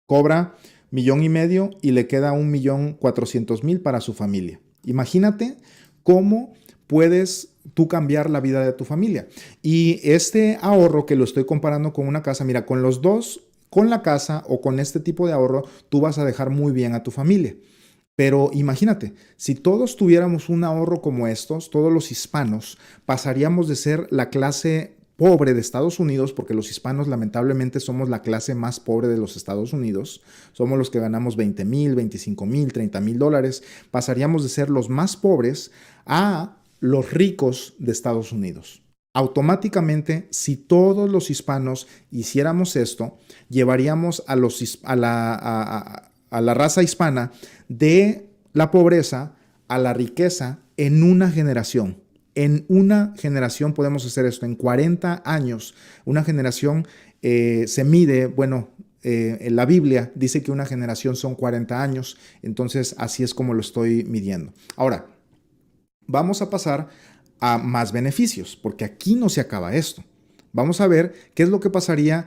Cobra 1,500,000 y le queda 1,400,000 para su familia. Imagínate cómo puedes tú cambiar la vida de tu familia. Y este ahorro que lo estoy comparando con una casa, mira, con los dos, con la casa o con este tipo de ahorro, tú vas a dejar muy bien a tu familia. Pero imagínate, si todos tuviéramos un ahorro como estos, todos los hispanos, pasaríamos de ser la clase pobre de Estados Unidos, porque los hispanos lamentablemente somos la clase más pobre de los Estados Unidos, somos los que ganamos 20,000, 25,000, 30,000 dólares, pasaríamos de ser los más pobres a los ricos de Estados Unidos. Automáticamente, si todos los hispanos hiciéramos esto, llevaríamos a la raza hispana de la pobreza a la riqueza en una generación. En una generación podemos hacer esto. En 40 años, una generación se mide, en la Biblia dice que una generación son 40 años, entonces así es como lo estoy midiendo. Ahora, vamos a pasar a más beneficios, porque aquí no se acaba esto. Vamos a ver qué es lo que pasaría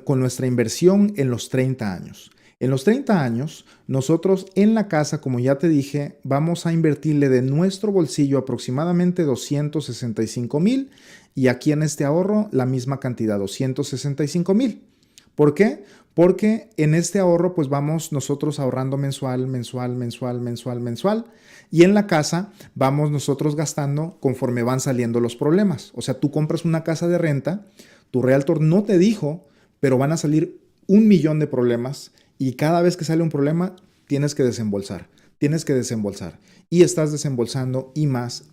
con nuestra inversión en los 30 años. En los 30 años, nosotros en la casa, como ya te dije, vamos a invertirle de nuestro bolsillo aproximadamente 265,000 y aquí en este ahorro la misma cantidad, 265,000. ¿Por qué? Porque en este ahorro pues vamos nosotros ahorrando mensual y en la casa vamos nosotros gastando conforme van saliendo los problemas. O sea, tú compras una casa de renta, tu realtor no te dijo, pero van a salir 1,000,000 de problemas y cada vez que sale un problema tienes que desembolsar y estás desembolsando y más.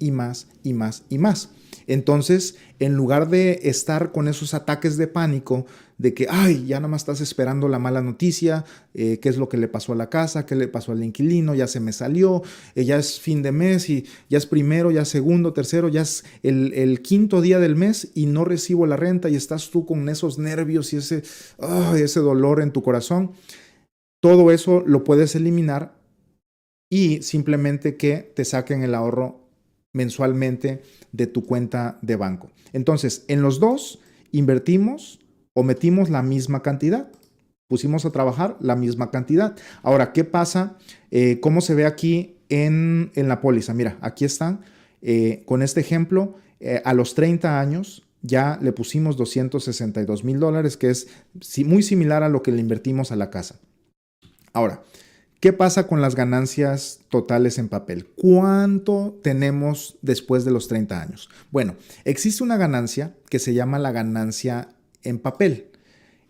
Entonces, en lugar de estar con esos ataques de pánico de que, ya nada más estás esperando la mala noticia, qué es lo que le pasó a la casa, qué le pasó al inquilino, ya se me salió, ya es fin de mes y ya es primero, ya es segundo, tercero, ya es el quinto día del mes y no recibo la renta y estás tú con esos nervios y ese dolor en tu corazón. Todo eso lo puedes eliminar y simplemente que te saquen el ahorro mensualmente de tu cuenta de banco. Entonces, en los dos invertimos o metimos la misma cantidad. Pusimos a trabajar la misma cantidad. Ahora, ¿qué pasa? ¿Cómo se ve aquí en la póliza? Mira, aquí están. Con este ejemplo, a los 30 años ya le pusimos 262,000 dólares, que es muy similar a lo que le invertimos a la casa. Ahora, ¿qué pasa con las ganancias totales en papel? ¿Cuánto tenemos después de los 30 años? Bueno, existe una ganancia que se llama la ganancia en papel.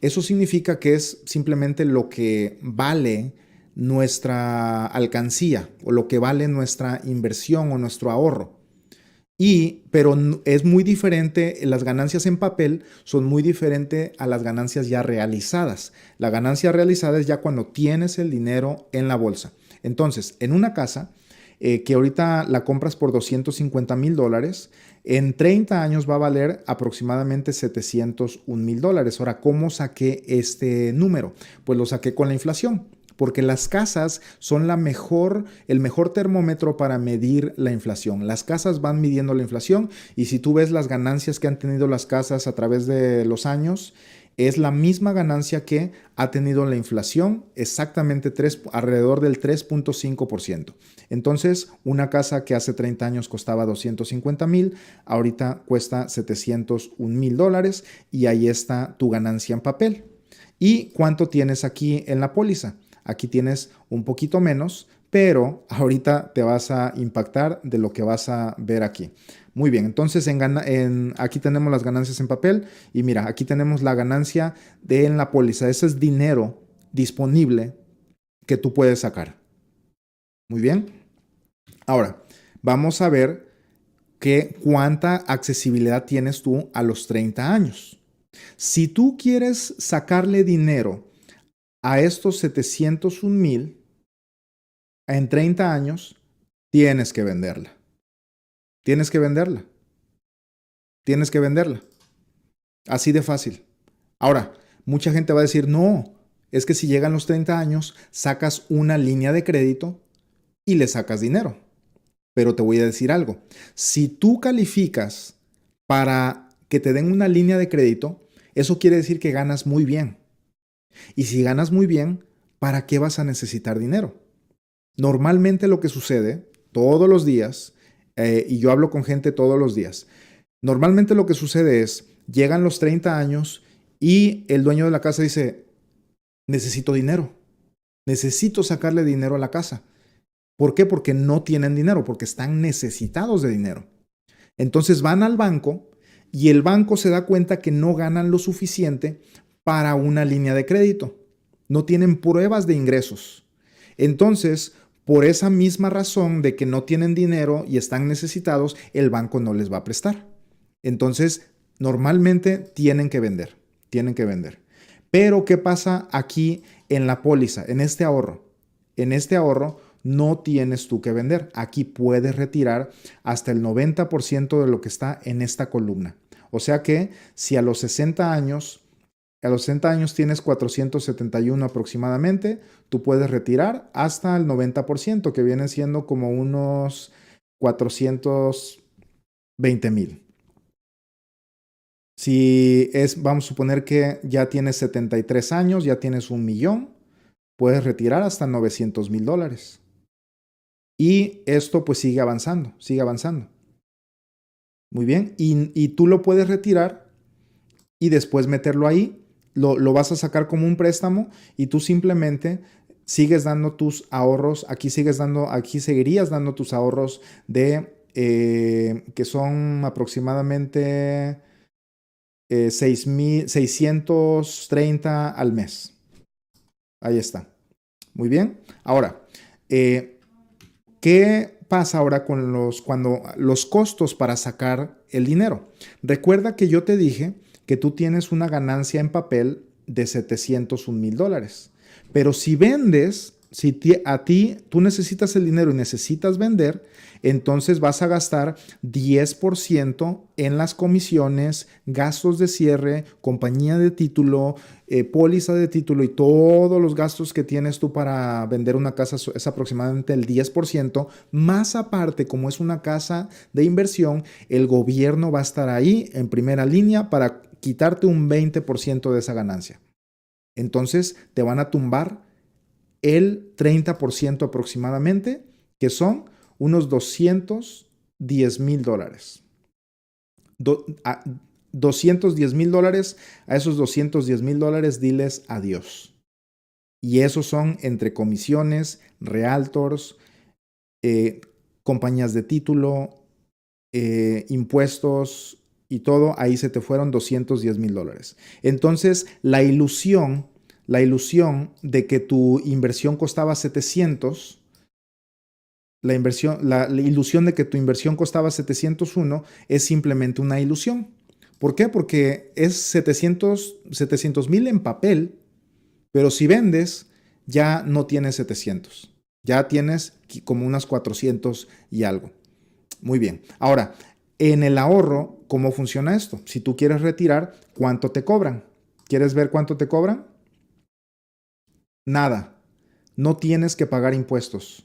Eso significa que es simplemente lo que vale nuestra alcancía o lo que vale nuestra inversión o nuestro ahorro. Pero es muy diferente, las ganancias en papel son muy diferentes a las ganancias ya realizadas. La ganancia realizada es ya cuando tienes el dinero en la bolsa. Entonces, en una casa que ahorita la compras por $250,000, en 30 años va a valer aproximadamente $701,000. Ahora, ¿cómo saqué este número? Pues lo saqué con la inflación. Porque las casas son el mejor termómetro para medir la inflación. Las casas van midiendo la inflación y si tú ves las ganancias que han tenido las casas a través de los años, es la misma ganancia que ha tenido la inflación, exactamente alrededor del 3.5%. Entonces, una casa que hace 30 años costaba $250,000, ahorita cuesta $701,000 y ahí está tu ganancia en papel. ¿Y cuánto tienes aquí en la póliza? Aquí tienes un poquito menos, pero ahorita te vas a impactar de lo que vas a ver aquí. Muy bien, entonces aquí tenemos las ganancias en papel y mira, aquí tenemos la ganancia en la póliza. Ese es dinero disponible que tú puedes sacar. Muy bien. Ahora, vamos a ver cuánta accesibilidad tienes tú a los 30 años. Si tú quieres sacarle dinero a estos 701,000 en 30 años, tienes que venderla. Tienes que venderla. Tienes que venderla. Así de fácil. Ahora, mucha gente va a decir, no, es que si llegan los 30 años, sacas una línea de crédito y le sacas dinero. Pero te voy a decir algo. Si tú calificas para que te den una línea de crédito, eso quiere decir que ganas muy bien. Y si ganas muy bien, ¿para qué vas a necesitar dinero? Normalmente lo que sucede todos los días, y yo hablo con gente todos los días, normalmente lo que sucede es, llegan los 30 años y el dueño de la casa dice, necesito dinero, necesito sacarle dinero a la casa. ¿Por qué? Porque no tienen dinero, porque están necesitados de dinero. Entonces van al banco y el banco se da cuenta que no ganan lo suficiente para una línea de crédito. No tienen pruebas de ingresos. Entonces, por esa misma razón de que no tienen dinero y están necesitados, el banco no les va a prestar. Entonces, normalmente tienen que vender. Pero, ¿qué pasa aquí en la póliza, en este ahorro? En este ahorro no tienes tú que vender. Aquí puedes retirar hasta el 90% de lo que está en esta columna. O sea que si a los 60 años tienes 471 aproximadamente, tú puedes retirar hasta el 90%, que viene siendo como unos 420,000. Vamos a suponer que ya tienes 73 años, ya tienes 1,000,000, puedes retirar hasta $900,000. Y esto pues sigue avanzando. Muy bien, y tú lo puedes retirar y después meterlo ahí. Lo vas a sacar como un préstamo y tú simplemente sigues dando tus ahorros, aquí seguirías dando tus ahorros que son aproximadamente 630 al mes. Ahí está. Muy bien. Ahora, ¿qué pasa ahora cuando los costos para sacar el dinero? Recuerda que yo te dije que tú tienes una ganancia en papel de $701,000. Pero si vendes, tú necesitas el dinero y necesitas vender, entonces vas a gastar 10% en las comisiones, gastos de cierre, compañía de título, póliza de título y todos los gastos que tienes tú para vender una casa es aproximadamente el 10%. Más aparte, como es una casa de inversión, el gobierno va a estar ahí en primera línea para quitarte un 20% de esa ganancia. Entonces te van a tumbar el 30% aproximadamente, que son unos $210,000. $210,000, a esos $210,000 diles adiós. Y esos son entre comisiones, realtors, compañías de título, impuestos y todo, ahí se te fueron $210,000. Entonces, la ilusión de que tu inversión costaba 700, la ilusión de que tu inversión costaba 701 es simplemente una ilusión. ¿Por qué? Porque es 700,000 en papel, pero si vendes, ya no tienes 700. Ya tienes como unas 400 y algo. Muy bien. Ahora, en el ahorro, ¿cómo funciona esto? Si tú quieres retirar, ¿cuánto te cobran? ¿Quieres ver cuánto te cobran? Nada. No tienes que pagar impuestos.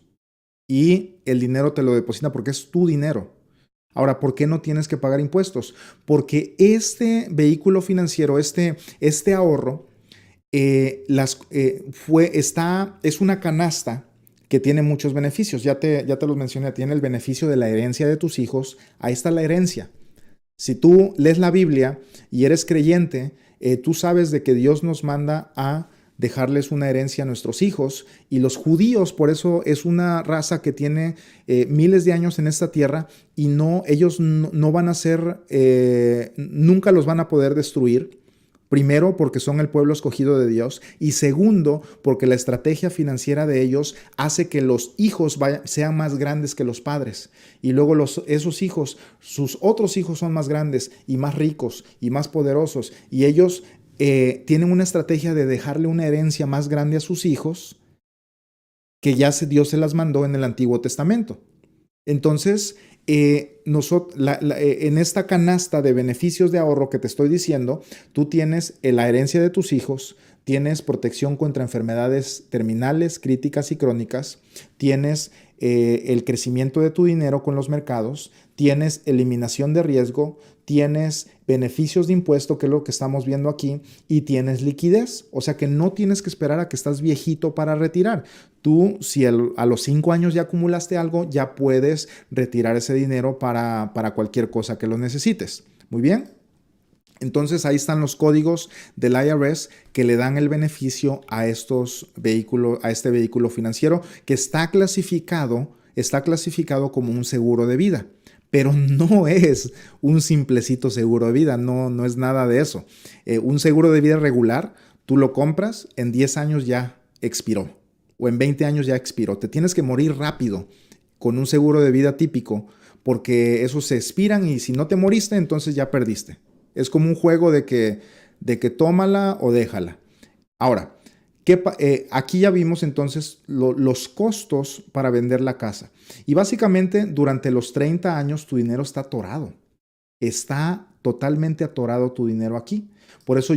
Y el dinero te lo deposita porque es tu dinero. Ahora, ¿por qué no tienes que pagar impuestos? Porque este vehículo financiero, este ahorro, es una canasta que tiene muchos beneficios. Ya te los mencioné. Tiene el beneficio de la herencia de tus hijos. Ahí está la herencia. Si tú lees la Biblia y eres creyente, tú sabes de que Dios nos manda a dejarles una herencia a nuestros hijos, y los judíos, por eso es una raza que tiene miles de años en esta tierra, y ellos no van a ser, nunca los van a poder destruir. Primero, porque son el pueblo escogido de Dios, y segundo, porque la estrategia financiera de ellos hace que los hijos sean más grandes que los padres, y luego esos hijos, sus otros hijos son más grandes y más ricos y más poderosos, y ellos tienen una estrategia de dejarle una herencia más grande a sus hijos que Dios se las mandó en el Antiguo Testamento. Entonces, en esta canasta de beneficios de ahorro que te estoy diciendo, tú tienes la herencia de tus hijos, tienes protección contra enfermedades terminales, críticas y crónicas, tienes el crecimiento de tu dinero con los mercados, tienes eliminación de riesgo, tienes beneficios de impuesto, que es lo que estamos viendo aquí, y tienes liquidez. O sea que no tienes que esperar a que estás viejito para retirar. Tú, si a los 5 años ya acumulaste algo, ya puedes retirar ese dinero para cualquier cosa que lo necesites. Muy bien. Entonces ahí están los códigos del IRS que le dan el beneficio a este vehículo financiero, que está clasificado como un seguro de vida, pero no es un simplecito seguro de vida, no es nada de eso. Un seguro de vida regular, tú lo compras, en 10 años ya expiró, o en 20 años ya expiró. Te tienes que morir rápido con un seguro de vida típico, porque esos se expiran, y si no te moriste, entonces ya perdiste. Es como un juego de que tómala o déjala. Ahora, aquí ya vimos entonces los costos para vender la casa. Y básicamente durante los 30 años tu dinero está atorado. Está totalmente atorado tu dinero aquí. Por eso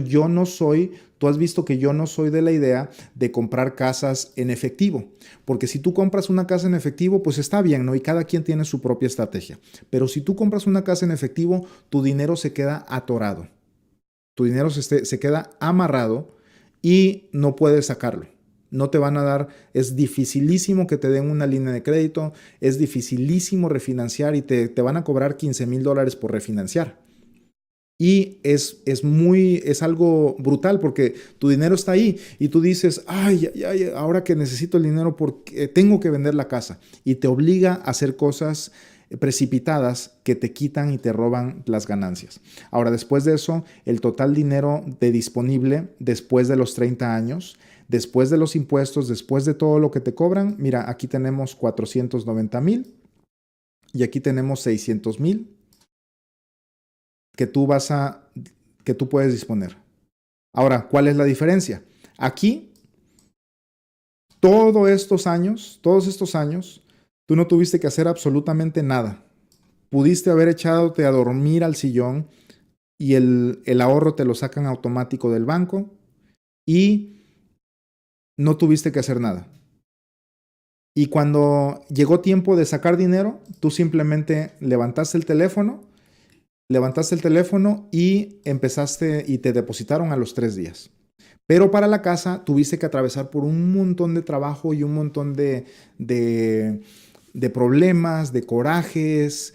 tú has visto que yo no soy de la idea de comprar casas en efectivo. Porque si tú compras una casa en efectivo, pues está bien, ¿no? Y cada quien tiene su propia estrategia. Pero si tú compras una casa en efectivo, tu dinero se queda atorado. Tu dinero se queda amarrado y no puedes sacarlo. No te van a dar, es dificilísimo que te den una línea de crédito, es dificilísimo refinanciar, y te van a cobrar $15,000 por refinanciar. Y es algo brutal, porque tu dinero está ahí y tú dices, ay, ahora que necesito el dinero porque tengo que vender la casa, y te obliga a hacer cosas precipitadas que te quitan y te roban las ganancias. Ahora, después de eso, el total dinero disponible después de los 30 años, después de los impuestos, después de todo lo que te cobran, mira, aquí tenemos 490,000 y aquí tenemos 600,000 que tú puedes disponer. Ahora, ¿cuál es la diferencia? Aquí, todos estos años, tú no tuviste que hacer absolutamente nada. Pudiste haber echándote a dormir al sillón, y el ahorro te lo sacan automático del banco, y no tuviste que hacer nada. Y cuando llegó tiempo de sacar dinero, tú simplemente levantaste el teléfono y empezaste, y te depositaron a los 3 días. Pero para la casa tuviste que atravesar por un montón de trabajo y un montón de problemas, de corajes,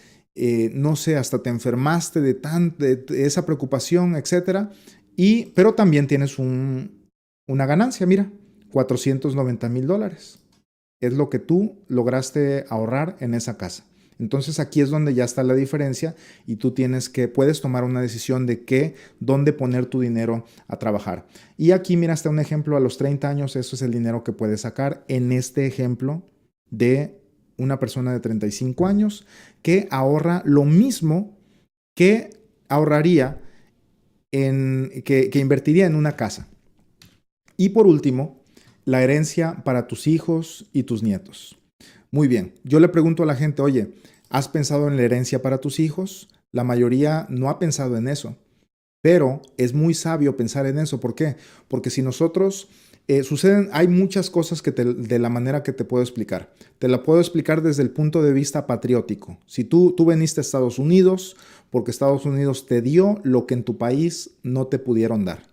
no sé, hasta te enfermaste de esa preocupación, etc. Pero también tienes una ganancia, mira. $490,000. Es lo que tú lograste ahorrar en esa casa. Entonces aquí es donde ya está la diferencia y tú puedes tomar una decisión de dónde poner tu dinero a trabajar. Y aquí mira, está un ejemplo a los 30 años, eso es el dinero que puedes sacar en este ejemplo de una persona de 35 años que ahorra lo mismo que ahorraría que invertiría en una casa. Y por último, la herencia para tus hijos y tus nietos. Muy bien, yo le pregunto a la gente, oye, ¿has pensado en la herencia para tus hijos? La mayoría no ha pensado en eso, pero es muy sabio pensar en eso. ¿Por qué? Porque si nosotros hay muchas cosas de la manera que te puedo explicar. Te la puedo explicar desde el punto de vista patriótico. Si tú veniste a Estados Unidos porque Estados Unidos te dio lo que en tu país no te pudieron dar.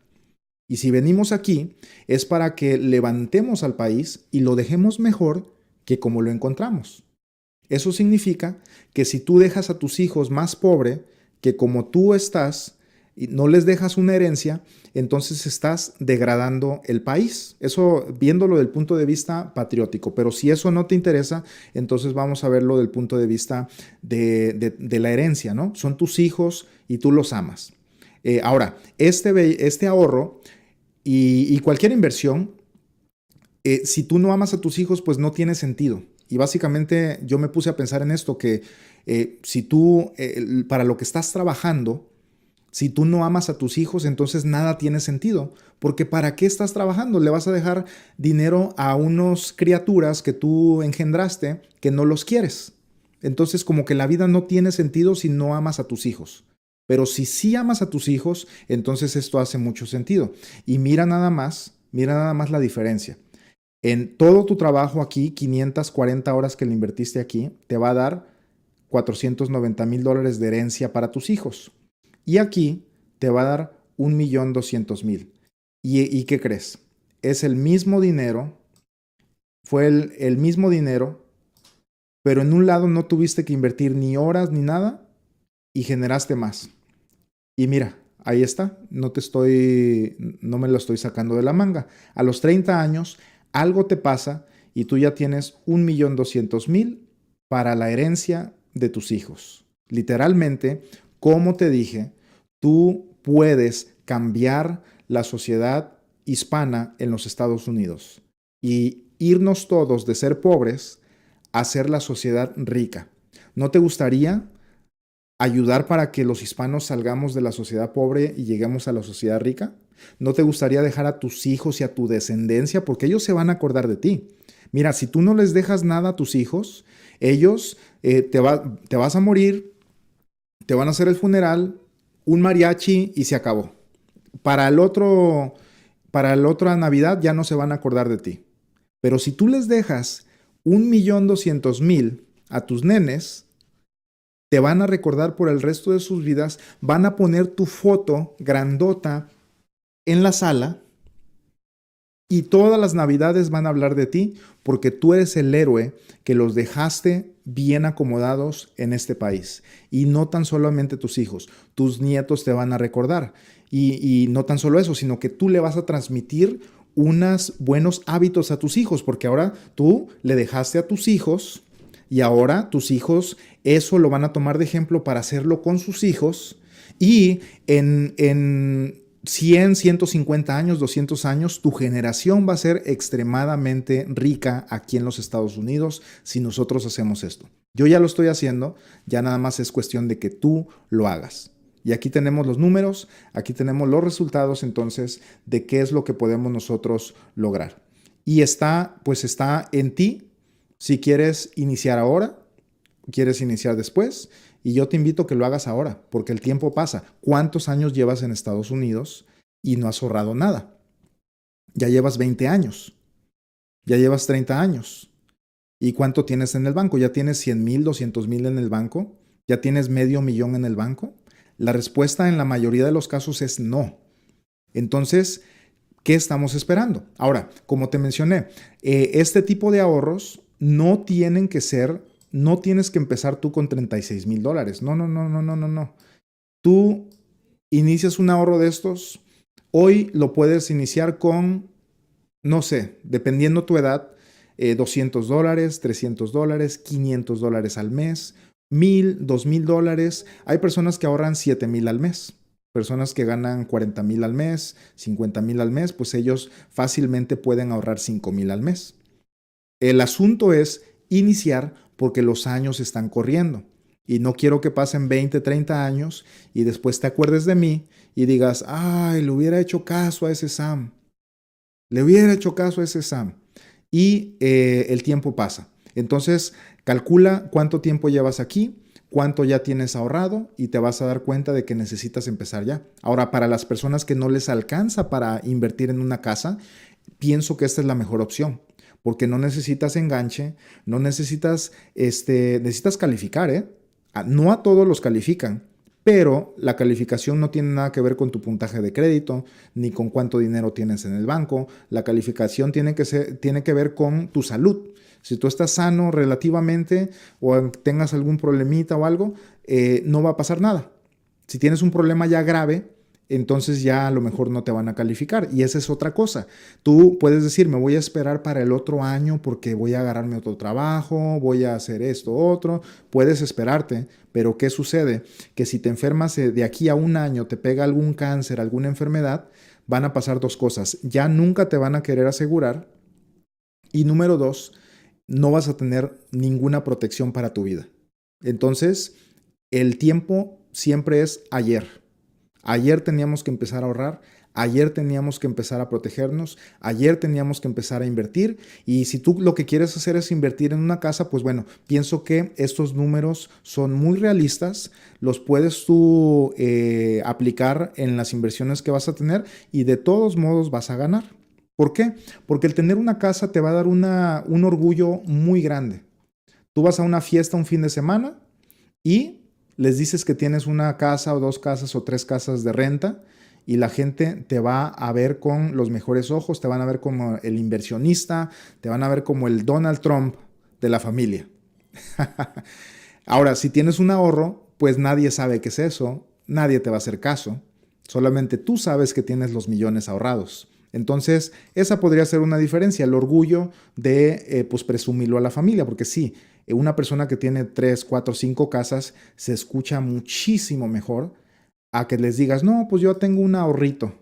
Y si venimos aquí es para que levantemos al país y lo dejemos mejor que como lo encontramos. Eso significa que si tú dejas a tus hijos más pobre que como tú estás y no les dejas una herencia, entonces estás degradando el país. Eso viéndolo del punto de vista patriótico. Pero si eso no te interesa, entonces vamos a verlo del punto de vista de la herencia, ¿no? Son tus hijos y tú los amas. Ahora, este ahorro y cualquier inversión, si tú no amas a tus hijos, pues no tiene sentido. Y básicamente yo me puse a pensar en esto, que si tú, para lo que estás trabajando, si tú no amas a tus hijos, entonces nada tiene sentido. Porque ¿para qué estás trabajando? Le vas a dejar dinero a unas criaturas que tú engendraste que no los quieres. Entonces como que la vida no tiene sentido si no amas a tus hijos. Pero si sí amas a tus hijos, entonces esto hace mucho sentido. Y mira nada más la diferencia. En todo tu trabajo aquí, 540 horas que le invertiste aquí, te va a dar $490,000 de herencia para tus hijos. Y aquí te va a dar 1,200,000. ¿Y qué crees? Es el mismo dinero, fue el mismo dinero, pero en un lado no tuviste que invertir ni horas ni nada y generaste más. Y mira, ahí está, no me lo estoy sacando de la manga. A los 30 años, algo te pasa y tú ya tienes 1,200,000 para la herencia de tus hijos. Literalmente, como te dije, tú puedes cambiar la sociedad hispana en los Estados Unidos y irnos todos de ser pobres a ser la sociedad rica. ¿No te gustaría ayudar para que los hispanos salgamos de la sociedad pobre y lleguemos a la sociedad rica? ¿No te gustaría dejar a tus hijos y a tu descendencia? Porque ellos se van a acordar de ti. Mira, si tú no les dejas nada a tus hijos, ellos te vas a morir, te van a hacer el funeral, un mariachi y se acabó. Para la otra Navidad ya no se van a acordar de ti. Pero si tú les dejas 1,200,000 a tus nenes, te van a recordar por el resto de sus vidas, van a poner tu foto grandota en la sala y todas las Navidades van a hablar de ti porque tú eres el héroe que los dejaste bien acomodados en este país. Y no tan solamente tus hijos, tus nietos te van a recordar. Y no tan solo eso, sino que tú le vas a transmitir unos buenos hábitos a tus hijos, porque ahora tú le dejaste a tus hijos y ahora tus hijos eso lo van a tomar de ejemplo para hacerlo con sus hijos y en 100, 150 años, 200 años, tu generación va a ser extremadamente rica aquí en los Estados Unidos si nosotros hacemos esto. Yo ya lo estoy haciendo, ya nada más es cuestión de que tú lo hagas. Y aquí tenemos los números, aquí tenemos los resultados entonces de qué es lo que podemos nosotros lograr. Y está en ti si quieres iniciar ahora, quieres iniciar después. Y yo te invito a que lo hagas ahora, porque el tiempo pasa. ¿Cuántos años llevas en Estados Unidos y no has ahorrado nada? Ya llevas 20 años, ya llevas 30 años. ¿Y cuánto tienes en el banco? ¿Ya tienes 100,000, 200,000 en el banco? ¿Ya tienes $500,000 en el banco? La respuesta en la mayoría de los casos es no. Entonces, ¿qué estamos esperando? Ahora, como te mencioné, este tipo de ahorros no tienen que ser... No tienes que empezar tú con $36,000. No. Tú inicias un ahorro de estos. Hoy lo puedes iniciar con no sé, dependiendo tu edad, $200, $300, $500 al mes, $1,000, $2,000. Hay personas que ahorran $7,000 al mes. Personas que ganan $40,000 al mes, $50,000 al mes, pues ellos fácilmente pueden ahorrar $5,000 al mes. El asunto es iniciar porque los años están corriendo. Y no quiero que pasen 20, 30 años y después te acuerdes de mí y digas, ay, le hubiera hecho caso a ese Sam. Le hubiera hecho caso a ese Sam. Y el tiempo pasa. Entonces, calcula cuánto tiempo llevas aquí, cuánto ya tienes ahorrado y te vas a dar cuenta de que necesitas empezar ya. Ahora, para las personas que no les alcanza para invertir en una casa, pienso que esta es la mejor opción. Porque no necesitas enganche, no necesitas, necesitas calificar, ¿eh? No a todos los califican, pero la calificación no tiene nada que ver con tu puntaje de crédito, ni con cuánto dinero tienes en el banco. La calificación tiene que ver con tu salud. Si tú estás sano relativamente o tengas algún problemita o algo, no va a pasar nada. Si tienes un problema ya grave, entonces ya a lo mejor no te van a calificar. Y esa es otra cosa. Tú puedes decir, me voy a esperar para el otro año porque voy a agarrarme otro trabajo, voy a hacer esto, otro. Puedes esperarte, pero ¿qué sucede? Que si te enfermas de aquí a un año, te pega algún cáncer, alguna enfermedad, van a pasar dos cosas. Ya nunca te van a querer asegurar. Y número dos, no vas a tener ninguna protección para tu vida. Entonces, el tiempo siempre es ayer. Ayer teníamos que empezar a ahorrar, ayer teníamos que empezar a protegernos, ayer teníamos que empezar a invertir. Y si tú lo que quieres hacer es invertir en una casa, pues bueno, pienso que estos números son muy realistas, los puedes tú aplicar en las inversiones que vas a tener y de todos modos vas a ganar. ¿Por qué? Porque el tener una casa te va a dar un orgullo muy grande. Tú vas a una fiesta un fin de semana y les dices que tienes una casa o dos casas o tres casas de renta y la gente te va a ver con los mejores ojos, te van a ver como el inversionista, te van a ver como el Donald Trump de la familia. Ahora, si tienes un ahorro, pues nadie sabe qué es eso, nadie te va a hacer caso, solamente tú sabes que tienes los millones ahorrados. Entonces, esa podría ser una diferencia, el orgullo de pues presumirlo a la familia, porque sí, una persona que tiene 3, 4, 5 casas se escucha muchísimo mejor a que les digas, no, pues yo tengo un ahorrito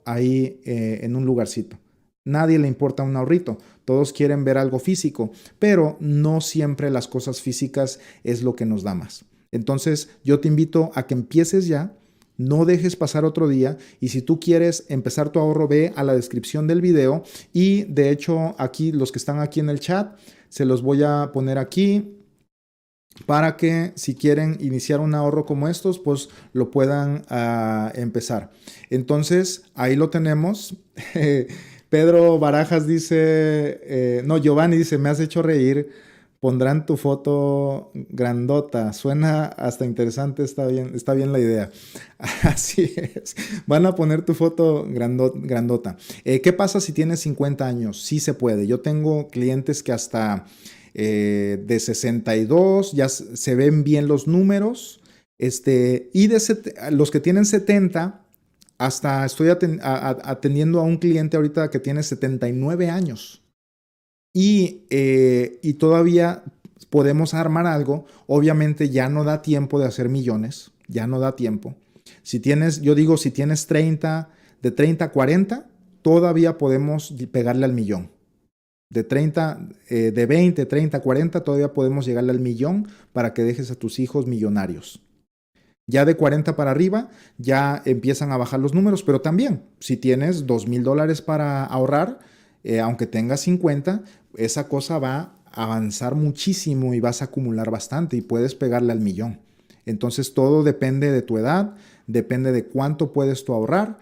ahí en un lugarcito. Nadie le importa un ahorrito, todos quieren ver algo físico, pero no siempre las cosas físicas es lo que nos da más. Entonces, yo te invito a que empieces ya. No dejes pasar otro día y si tú quieres empezar tu ahorro, ve a la descripción del video y de hecho aquí los que están aquí en el chat se los voy a poner aquí para que si quieren iniciar un ahorro como estos pues lo puedan empezar. Entonces ahí lo tenemos. Pedro Barajas dice, no, Giovanni dice, me has hecho reír. Pondrán tu foto grandota. Suena hasta interesante, está bien la idea. Así es. Van a poner tu foto grandota. ¿Qué pasa si tienes 50 años? Sí se puede. Yo tengo clientes que hasta de 62 ya se ven bien los números. Y los que tienen 70, hasta estoy atendiendo a un cliente ahorita que tiene 79 años. Y todavía podemos armar algo. Obviamente ya no da tiempo de hacer millones, ya no da tiempo. Si tienes 30, de 30 a 40, todavía podemos pegarle al millón. De 20, 30, 40, todavía podemos llegarle al millón para que dejes a tus hijos millonarios. Ya de 40 para arriba, ya empiezan a bajar los números, pero también, si tienes $2,000 para ahorrar, aunque tengas 50, esa cosa va a avanzar muchísimo y vas a acumular bastante y puedes pegarle al millón. Entonces todo depende de tu edad, depende de cuánto puedes tú ahorrar.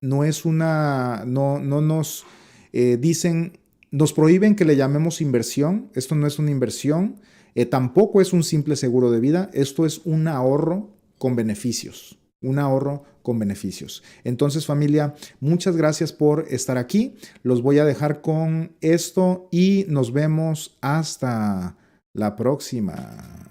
No nos dicen, nos prohíben que le llamemos inversión. Esto no es una inversión, tampoco es un simple seguro de vida. Esto es un ahorro con beneficios. Un ahorro con beneficios. Entonces, familia, muchas gracias por estar aquí. Los voy a dejar con esto y nos vemos hasta la próxima.